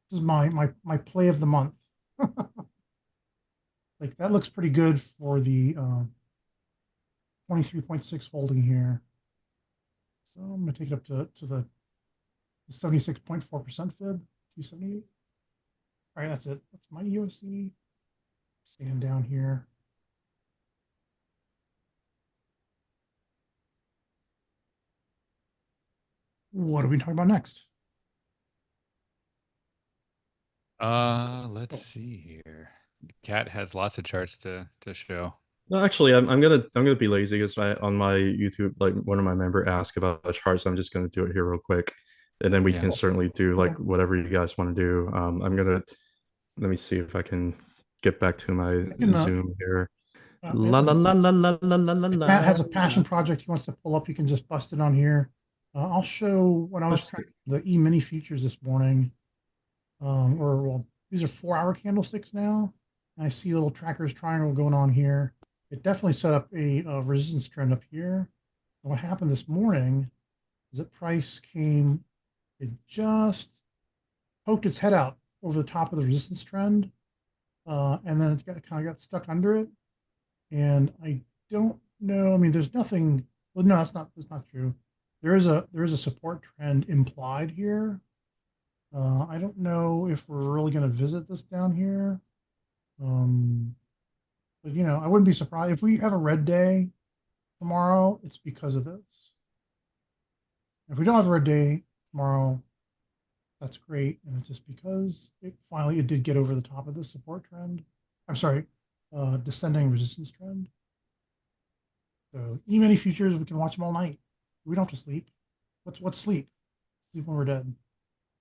this is my play of the month. Like that looks pretty good for the 23.6 holding here. So I'm gonna take it up to the 76.4% fib, 278. All right, that's it. That's my EOC. Stand down here. What are we talking about next? Let's Oh, see here. Cat has lots of charts to show. No, actually, I'm gonna be lazy because on my YouTube, like one of my member asked about the charts. I'm just gonna do it here real quick, and then we Yeah. can certainly do okay. like whatever you guys want to do. I'm gonna let me see if I can get back to my I can Zoom here. La la if la la la la la la if Matt la. has a passion project he wants to pull up, he can just bust it on here. I'll show when I was That's trying the E-mini futures this morning. Or well, these are 4-hour candlesticks now. I see little trackers triangle going on here. It definitely set up a resistance trend up here. And what happened this morning is that price came, it just poked its head out over the top of the resistance trend, and then it kind of got stuck under it. And I don't know. I mean, there's nothing. Well, no, that's not true. There is a support trend implied here. I don't know if we're really going to visit this down here. Um, but I wouldn't be surprised if we have a red day tomorrow. It's because of this. If we don't have a red day tomorrow, that's great, and it's just because it did get over the top of this support trend. I'm sorry, descending resistance trend. So E-mini futures, we can watch them all night. We don't have to sleep. What's sleep? Sleep when we're dead.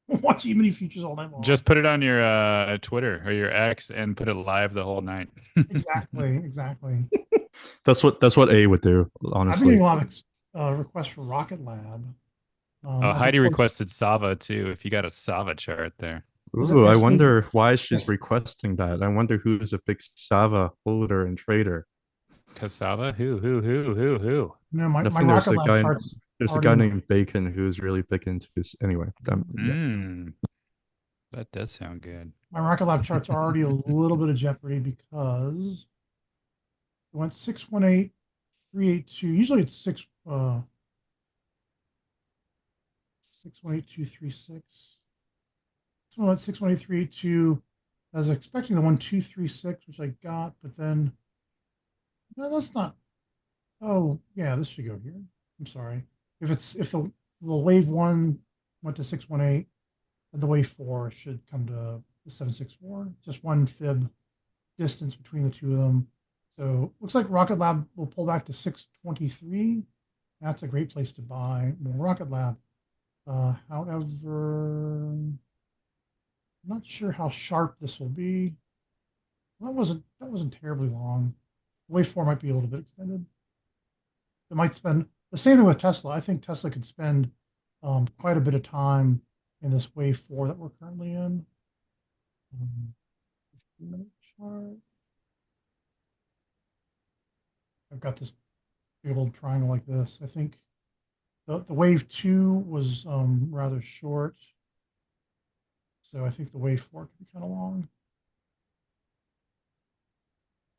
Watch E-mini futures all night long. Just put it on your Twitter or your X and put it live the whole night. Exactly. that's what A would do, I've been honestly. getting a lot of requests for Rocket Lab. Oh, I've been Heidi told, requested Sava too. If you got a Sava chart there. was it Ooh, I yesterday? wonder why she's Yes. requesting that. I wonder who's a big Sava holder and trader. Cassava? Who? My Definitely, Rocket Lab charts there's a already guy in named Bacon who's really big into this. Anyway, yeah. Mm, that does sound good. my Rocket Lab charts are already a little bit of jeopardy because it went 618,382. Usually it's 618,236. So at 618,382. I was expecting the 1,236, which I got, but then no, that's not. Oh, yeah, this should go here. I'm sorry. If the wave one went to 618, then the wave four should come to the 764. Just one fib distance between the two of them. So looks like Rocket Lab will pull back to 623. That's a great place to buy more Rocket Lab. However, I'm not sure how sharp this will be. That wasn't terribly long. Wave four might be a little bit extended. It might spend the same thing with Tesla. I think Tesla could spend quite a bit of time in this wave four that we're currently in. Um, 15-minute chart. I've got this big old triangle like this. I think the wave two was rather short, so I think the wave four could be kind of long.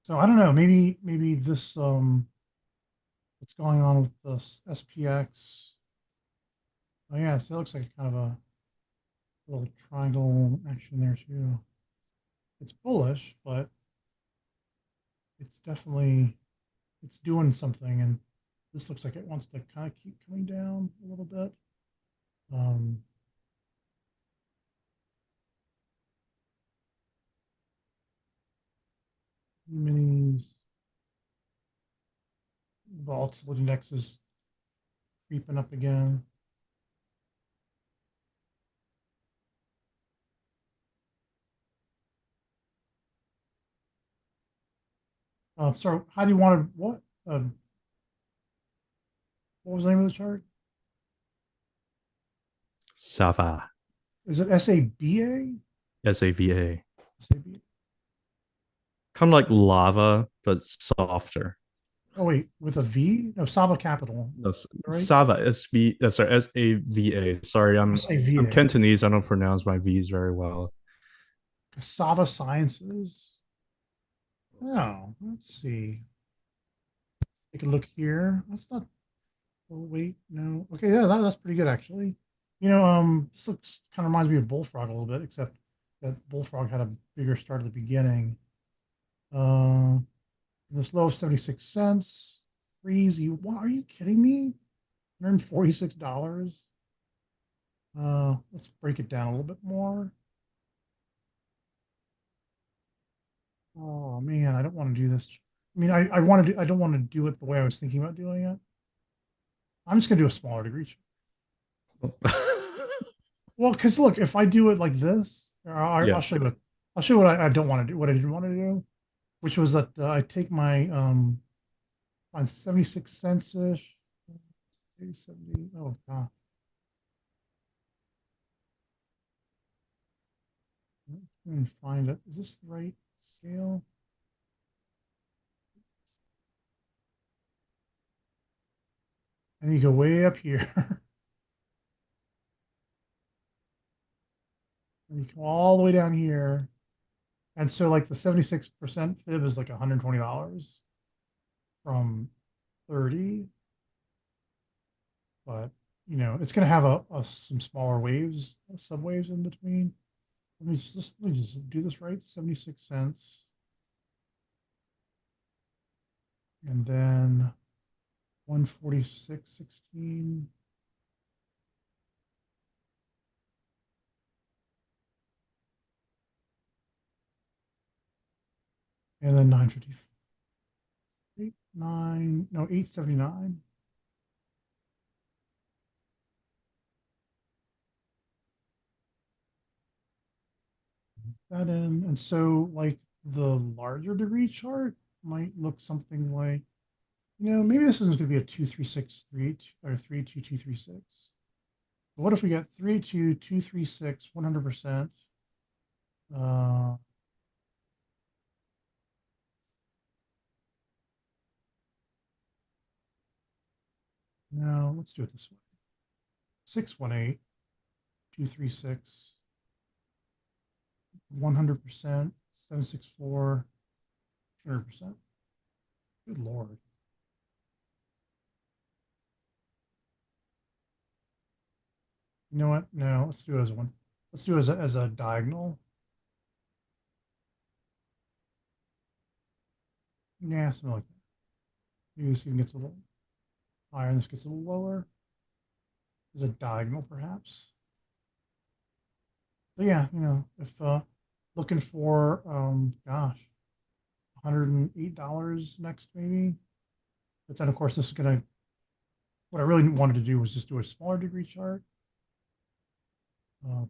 So I don't know. Maybe this what's going on with this SPX Oh yeah, so it looks like kind of a little triangle action there too. It's bullish, but it's definitely it's doing something, and this looks like it wants to kind of keep coming down a little bit. Um, minis, volatility index is creeping up again. So how do you want to what was the name of the chart? Sava, Is it SABA? SAVA. SABA? Kind of like lava, but softer. Oh wait, with a V? No, Saba Capital, No, right? Sava, sorry, SAVA. Sorry, I'm SAVA. Cantonese. I don't pronounce my V's very well. Saba Sciences. Oh, let's see. Take a look here. That's not. Oh wait, no. Okay, yeah, that's pretty good actually. This looks kind of reminds me of Bullfrog a little bit, except that Bullfrog had a bigger start at the beginning. Uh, this low of 76 cents. Freeze, what are you kidding me? $146. Let's break it down a little bit more. Oh man, I don't want to do this. I mean, I want to do, I don't want to do it the way I was thinking about doing it. I'm just gonna do a smaller degree. Well, because look, if I do it like this, I'll Yeah. show you I'll show you what I don't want to do, what I didn't want to do, which was that I take my on 76 cents ish, 70. Oh god, let me find it. Is this the right scale? And you go way up here, and you come all the way down here, and so like the 76% fib is like $120 from 30, but it's gonna have some smaller waves, sub waves in between. Let me just do this right. 76 cents. And then 146.16. And then 958. 9, no, 879. That in. And so like the larger degree chart might look something like, maybe this one's gonna be a 23638 or 32236. But what if we got 32236 100%? Uh, no, let's do it this way. 618 236 100%, 764 100%. Good Lord. You know what? No, let's do it as one. Let's do it as a diagonal. Yeah, something like that. Maybe this even gets a little higher and this gets a little lower. As a diagonal, perhaps. But yeah, if looking for gosh, $108 next maybe. But then of course this is gonna what I really wanted to do was just do a smaller degree chart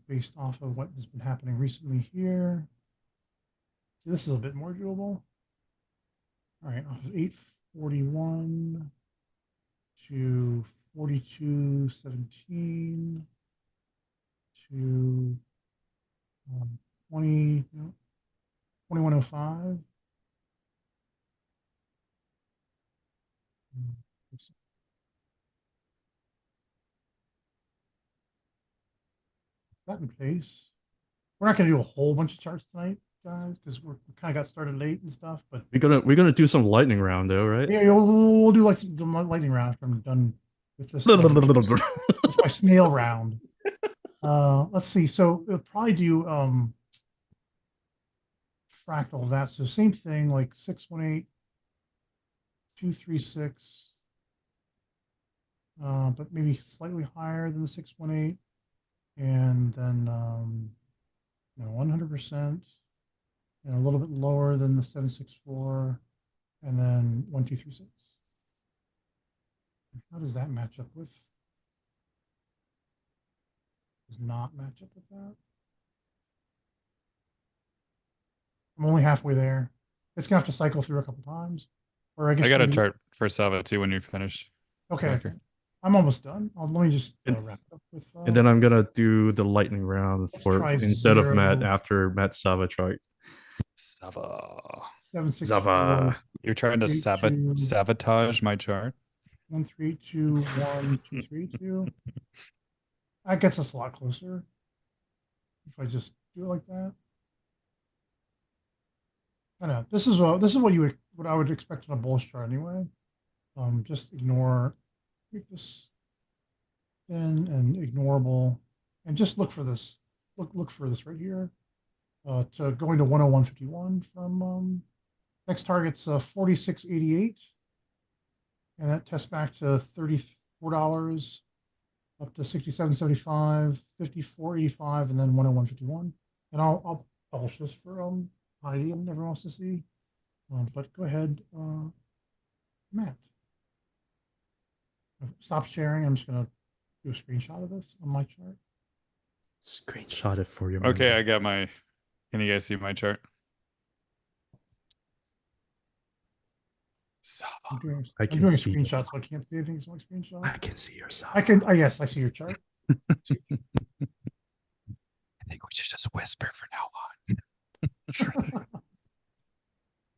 based off of what has been happening recently here. See, this is a bit more doable. All right, off of 841 to 4217 to 20, no, 2105. That in place. We're not going to do a whole bunch of charts tonight, guys, because we kind of got started late and stuff. But We're gonna do some lightning round though, right? yeah, we'll do like some lightning round after I'm done with this with my snail round. Let's see. So it'll probably do fractal of that. So same thing, like 618, 236, but maybe slightly higher than the 618, and then 100%, and a little bit lower than the 764, and then 1236. How does that match up with? Does not match up with that. I'm only halfway there. It's gonna have to cycle through a couple times, or I guess I got a maybe. chart for Sava too when you finish. Okay, Doctor. I'm almost done. Let me just wrap it up with. And then I'm gonna do the lightning round Let's for try instead of Matt 0, after Matt Sava chart. Sava. 764, Zava. You're trying to 382, sabotage my chart? 1381, 232. That gets us a lot closer if I just do it like that. I know this is what you would what I would expect in a bullish chart anyway. Just ignore, make this thin and ignorable, and just look for this. Look for this right here. To going to 101.51 from next target's 46.88, and that tests back to $34 up to 67.75, 54.85, and then 101.51. And I'll publish this for Heidi and everyone else to see. But go ahead, Matt. Stop sharing. I'm just gonna do a screenshot of this on my chart. Screenshot it for you. Okay, I got my. Can you guys see my chart? I'm doing, I I'm can doing a see. screenshot, so I can't see anything. So my screenshot. I can see your side. I can. Yes, I see your chart. I think we should just whisper for now on. Sure.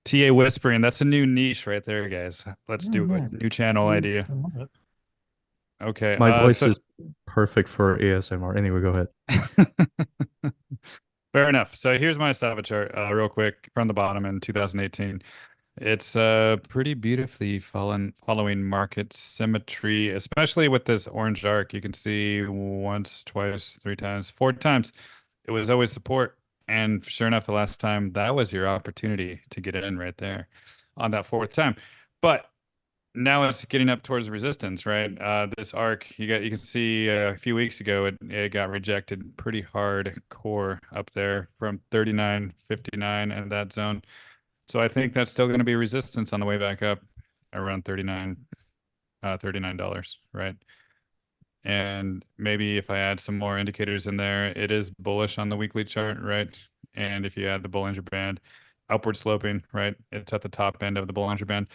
TA whispering. That's a new niche right there, guys. Let's do it. New channel idea. I love it. Okay. My voice is perfect for ASMR. Anyway, go ahead. Fair enough. So here's my Sava chart, real quick from the bottom in 2018. It's pretty beautifully following market symmetry, especially with this orange arc. You can see once, twice, three times, four times. It was always support. And sure enough, the last time that was your opportunity to get in right there on that fourth time. But now it's getting up towards resistance, right? This arc you can see a few weeks ago it got rejected pretty hard core up there from 39.59 and that zone. So I think that's still going to be resistance on the way back up around $39, right? And maybe if I add some more indicators in there, it is bullish on the weekly chart, right? And if you add the Bollinger Band, upward sloping, right? It's at the top end of the Bollinger Band.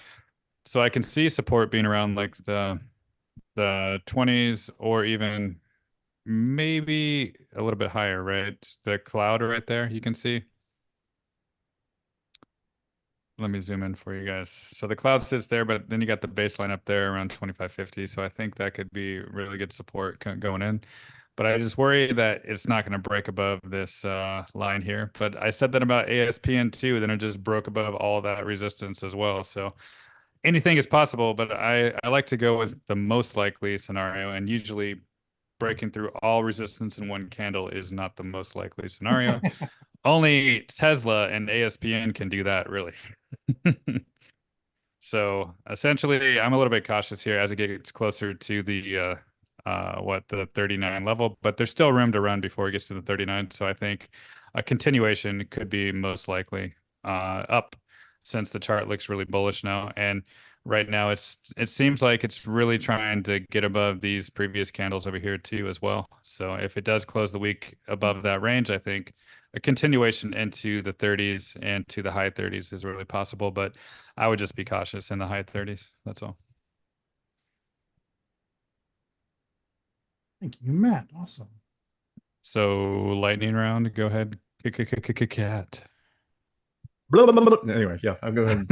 So I can see support being around like the 20s or even maybe a little bit higher, right? The cloud right there, you can see. Let me zoom in for you guys. So the cloud sits there, but then you got the baseline up there around 25.50. So I think that could be really good support going in. But I just worry that it's not going to break above this line here. But I said that about ASPN too. Then it just broke above all that resistance as well. So anything is possible, but I like to go with the most likely scenario. And usually breaking through all resistance in one candle is not the most likely scenario. Only Tesla and ASPN can do that, really. So essentially, I'm a little bit cautious here as it gets closer to the 39 level, but there's still room to run before it gets to the 39. So I think a continuation could be most likely up, since the chart looks really bullish now. And right now it seems like it's really trying to get above these previous candles over here too as well. So if it does close the week above that range, I think a continuation into the 30s and to the high 30s is really possible, but I would just be cautious in the high 30s. That's all. Thank you, Matt. Awesome. So lightning round, go ahead. Cat. Anyway, yeah, I'll go ahead.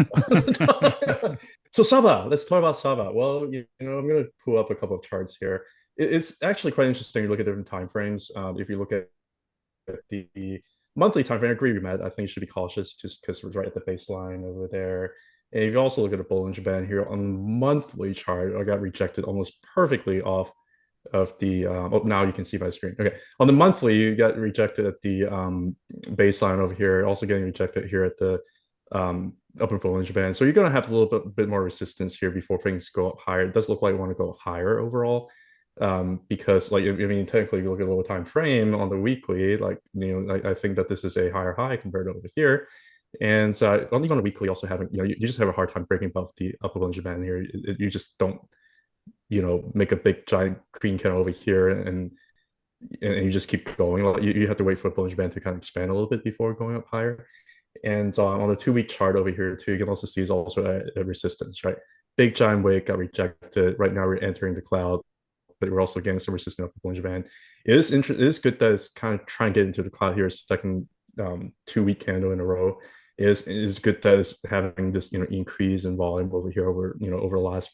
So Sava, let's talk about Sava. Well, I'm going to pull up a couple of charts here. It's actually quite interesting to look at different time frames. If you look at the monthly time frame, I agree with Matt. I think you should be cautious just because we're right at the baseline over there. And if you also look at the Bollinger Band here on the monthly chart, I got rejected almost perfectly off of the oh, now you can see my screen. Okay, on the monthly, you got rejected at the baseline over here, also getting rejected here at the upper Bollinger Band. So you're going to have a little bit more resistance here before things go up higher. It does look like we want to go higher overall, because like I mean, technically, if you look at a lower time frame on the weekly, like I think that this is a higher high compared to over here. And even on the weekly, also having you just have a hard time breaking above the upper Bollinger Band here. You just don't make a big giant green candle over here and you just keep going. Like you have to wait for a Bollinger Band to kind of expand a little bit before going up higher. And on the 2 week chart over here too, you can also see is also a resistance, right? Big giant wick got rejected. Right now we're entering the cloud, but we're also getting some resistance up the Bollinger Band. It is good that it's kind of trying to get into the cloud here, second 2 week candle in a row. It is good that it's having this increase in volume over here over the last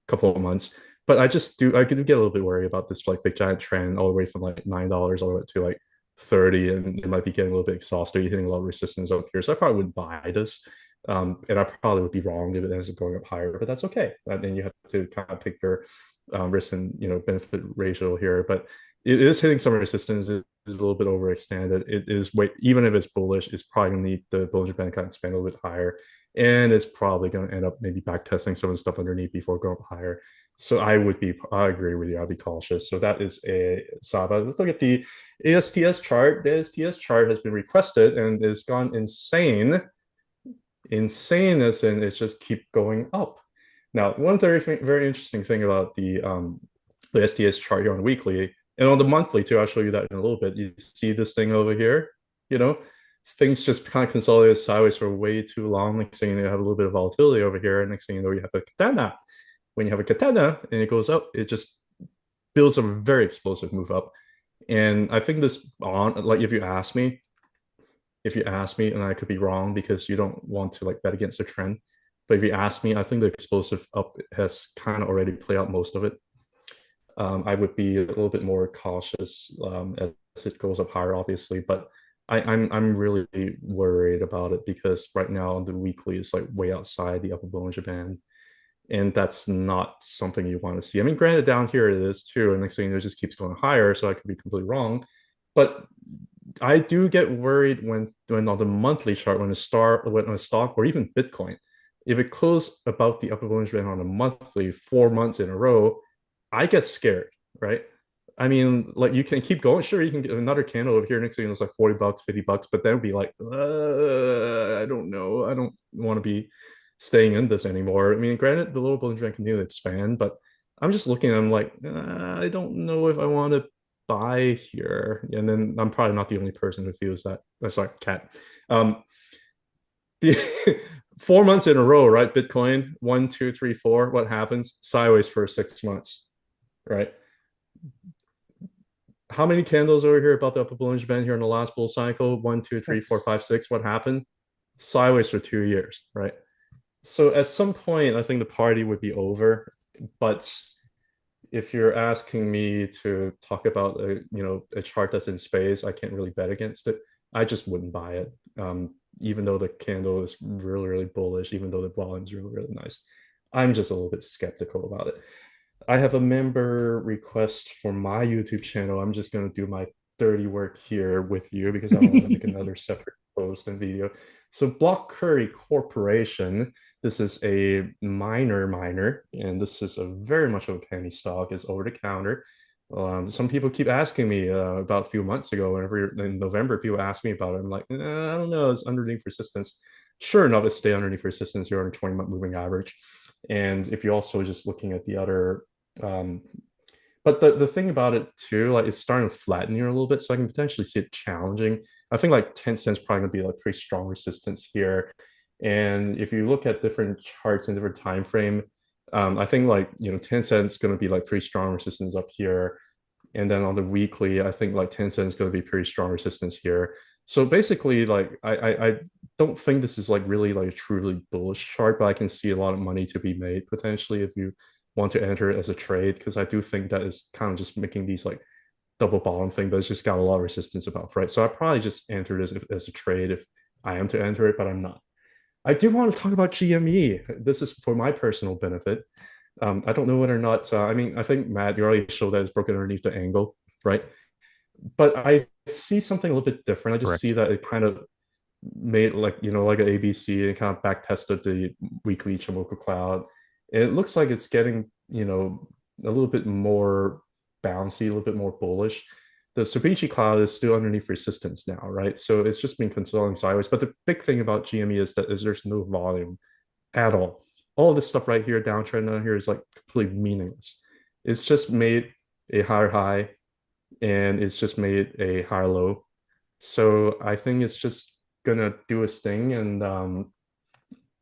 couple of months. But I do get a little bit worried about this like big giant trend all the way from like $9 all the way to like 30, and it might be getting a little bit exhausted. You're hitting a lot of resistance up here. So I probably wouldn't buy this. And I probably would be wrong if it ends up going up higher, but that's okay. And then you have to kind of pick your risk and benefit ratio here. But it is hitting some resistance. It is a little bit overextended. It is even if it's bullish, it's probably gonna need the Bollinger Band kind of expand a little bit higher, and it's probably gonna end up maybe back testing some of the stuff underneath before going up higher. So I agree with you. I'd be cautious. So that is a Saba. Let's look at the ASTS chart. The ASTS chart has been requested and it's gone insane. Insane as in it just keep going up. Now, one very interesting thing about the STS chart here on the weekly and on the monthly too, I'll show you that in a little bit. You see this thing over here, you know, things just kind of consolidated sideways for way too long. Next thing you know, have a little bit of volatility over here. Next thing you know, you have a katana. When you have a katana and it goes up, it just builds a very explosive move up. And I think this like if you ask me, and I could be wrong because you don't want to like bet against the trend, but if you ask me, I think the explosive up has kind of already played out most of it. I would be a little bit more cautious as it goes up higher, obviously, but I'm really worried about it because right now the weekly is like way outside the upper Bollinger Band, and that's not something you want to see. I mean, granted, down here it is too, and next thing you know, it just keeps going higher, so I could be completely wrong, but I do get worried when on the monthly chart when a stock or even Bitcoin, if it closed about the upper Bollinger Band on a monthly 4 months in a row, I get scared, right? I mean, like you can keep going. Sure, you can get another candle over here next thing it's like $40, $50, but then be like, I don't know. I don't want to be staying in this anymore. I mean, granted, the lower Bollinger Band continue to expand, but I'm just looking. I'm like, I don't know if I want to buy here. And then I'm probably not the only person who feels that. That's like cat. The 4 months in a row, right? Bitcoin 1, 2, 3, 4. What happens? Sideways for 6 months, right? How many candles over here about the upper Bollinger Band here in the last bull cycle? 1, 2, 3, 4, 5, 6. What happened? Sideways for 2 years, right? So at some point, I think the party would be over. But if you're asking me to talk about a chart that's in space, I can't really bet against it. I just wouldn't buy it, even though the candle is really really bullish, even though the volume is really really nice. I'm just a little bit skeptical about it. I have a member request for my YouTube channel. I'm just going to do my dirty work here with you because I don't want to make another separate post and video. So Block Curry Corporation, this is a miner, and this is a very much of a penny stock. It's over the counter. Some people keep asking me about a few months ago, whenever in November, people ask me about it. I'm like, I don't know, it's underneath resistance. Sure enough, it stay underneath resistance here on a 20-month moving average. And if you're also just looking at the other but the thing about it too, like it's starting to flatten here a little bit, so I can potentially see it challenging. I think like 10 cents probably gonna be like pretty strong resistance here. And if you look at different charts in different time frame, I think like 10 cents gonna be like pretty strong resistance up here. And then on the weekly, I think like 10 cents gonna be pretty strong resistance here. So basically, like I don't think this is like really like a truly bullish chart, but I can see a lot of money to be made potentially if you want to enter it as a trade, because I do think that is kind of just making these like double bottom thing, but it's just got a lot of resistance above, right? So I probably just enter it as a trade if I am to enter it, but I'm not. I do want to talk about GME. This is for my personal benefit. I don't know whether or not, I mean, I think Matt, you already showed that it's broken underneath the angle, right? But I see something a little bit different. I just see Correct. that it kind of made like, like an ABC and kind of back tested the weekly Ichimoku cloud. And it looks like it's getting, a little bit more bouncy, a little bit more bullish. The Subichi cloud is still underneath resistance now, right? So it's just been consolidating sideways. But the big thing about GME is there's no volume at all. All this stuff right here, downtrend down here is like completely meaningless. It's just made a higher high and it's just made a higher low. So I think it's just gonna do its thing. And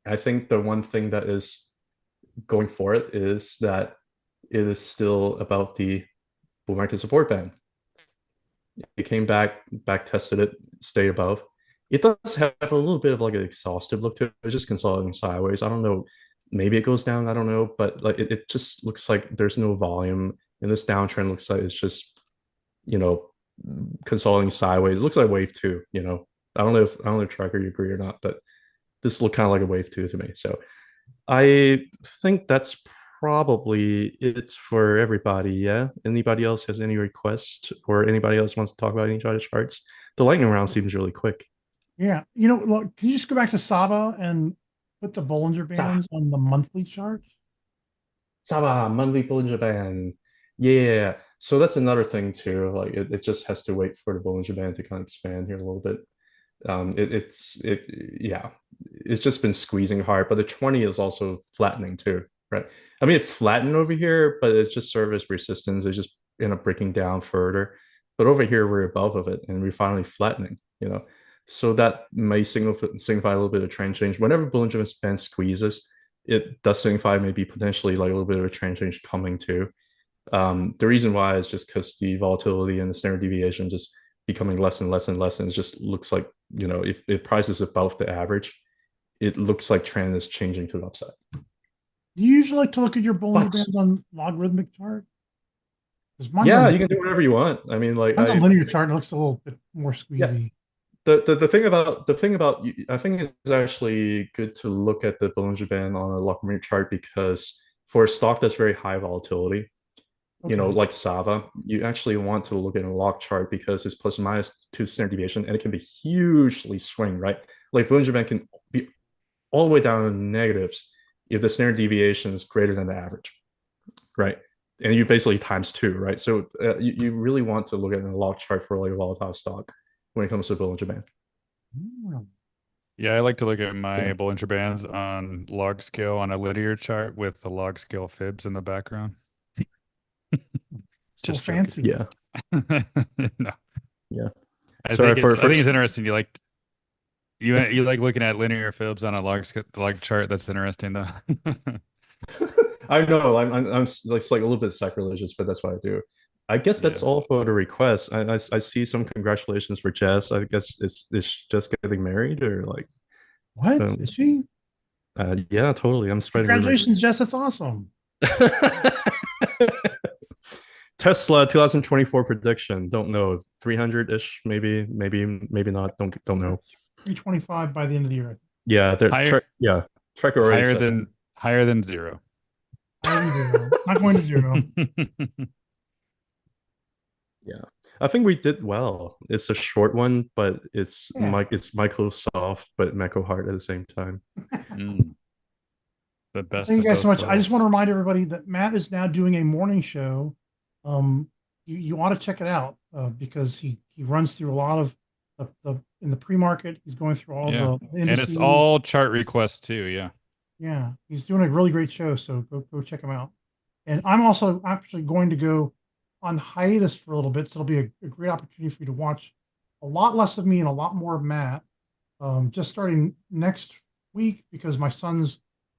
I think the one thing that is going for it is that it is still about the bull market support band. It came back tested it, stay above. It does have a little bit of like an exhaustive look to it. It's just consolidating sideways. I don't know. Maybe it goes down. I don't know. But like it just looks like there's no volume. And this downtrend looks like it's just, you know, consolidating sideways. It looks like wave two, I don't know if Tracker you agree or not, but this looked kind of like a wave two to me. So I think that's probably it for everybody. Yeah. Anybody else has any requests or anybody else wants to talk about any other charts? The lightning round seems really quick. Yeah. Look, can you just go back to Saba and put the Bollinger Sa- Bands on the monthly chart? Saba, monthly Bollinger Band. Yeah. So that's another thing too. Like it just has to wait for the Bollinger Band to kind of expand here a little bit. Yeah, it's just been squeezing hard, but the 20 is also flattening too, right? I mean, it flattened over here, but it's just served as resistance. It's just breaking down further. But over here, we're above of it, and we're finally flattening. So that may signify a little bit of trend change. Whenever Bollinger Band squeezes, it does signify maybe potentially like a little bit of a trend change coming too. The reason why is just because the volatility and the standard deviation just becoming less and less and less, and it just looks like, if price is above the average, it looks like trend is changing to the upside. Do you usually like to look at your Bollinger But Bands on logarithmic chart? Because yeah, you can do whatever you want. I mean, like mine's on linear chart. It looks a little bit more yeah, squeezy. the thing about I think it's actually good to look at the Bollinger Band on a logarithmic chart because for a stock that's very high volatility, Okay. like Sava, you actually want to look at a log chart because it's plus or minus two standard deviation and it can be hugely swing, right? Like Bollinger Band can be all the way down to negatives if the standard deviation is greater than the average, right? And you basically times two, right? So you really want to look at a log chart for like a volatile stock when it comes to Bollinger Band. Hmm. Yeah, I like to look at my Yeah. Bollinger Bands on log scale on a linear chart with the log scale fibs in the background. So Just joking. fancy. Yeah. No, Yeah. I Sorry think for it's first. interesting. You like looking at linear fibs on a log chart. That's interesting though. I know I'm like it's like a little bit sacrilegious, but that's what I do. I guess that's Yeah. all for the request. I see some congratulations for Jess. I guess it's just getting married or like What um, is she? yeah, totally. I'm spreading rumors. Congratulations, Jess. That's awesome. Tesla 2024 prediction. Don't know. 300-ish, maybe not. Don't know. 325 by the end of the year. Yeah, Higher yeah. Trekker already higher said that. than higher than zero. Higher than zero. Not going to zero. Yeah. I think we did well. It's a short one, but Yeah. It's Microsoft but Meko Hard at the same time. Mm, the Well, best thank you of guys so both much. I just want worlds. to remind everybody that Matt is now doing a morning show. You ought to check it out because he runs through a lot of the in the pre-market. He's going through all Yeah. the And it's indices. all chart requests too. Yeah. Yeah, he's doing a really great show. So go check him out. And I'm also actually going to go on hiatus for a little bit, so it'll be a great opportunity for you to watch a lot less of me and a lot more of Matt. Just starting next week because my son's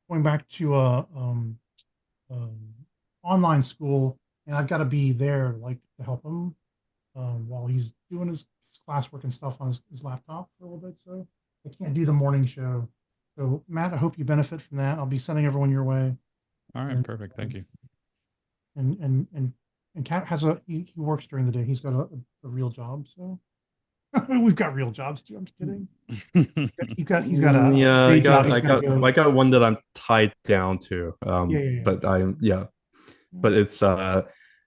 going back to um, online school, and I've got to be there like to help him while he's doing his classwork and stuff on his laptop for a little bit. So I can't do the morning show. So Matt, I hope you benefit from that. I'll be sending everyone your way. All right. And Perfect. Thank you. and Cat has he works during the day. He's got a real job. So We've got real jobs too. I'm just kidding. He's got a Yeah, day job. He's got to I go. got one that I'm tied down to. Yeah, yeah, But I'm yeah, yeah. but it's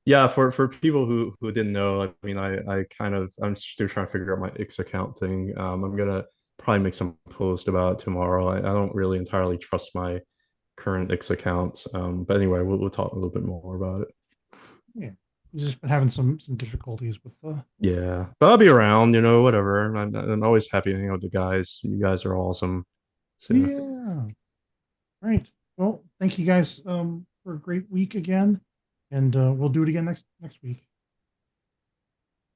yeah, for people who didn't know, I mean, I kind of I'm still trying to figure out my X account thing. I'm gonna probably make some post about it tomorrow. I don't really entirely trust my current X account. But anyway, we'll talk a little bit more about it. Yeah. He's just been having some difficulties with the. Yeah, but I'll be around, whatever. I'm always happy to hang out with the guys. You guys are awesome. So Yeah. Right. Well, thank you guys for a great week again, and we'll do it again next week.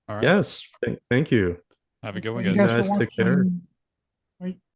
All right. yes, thank you. Have a good one, Thank you You guys. guys for guys take care. watching. Right.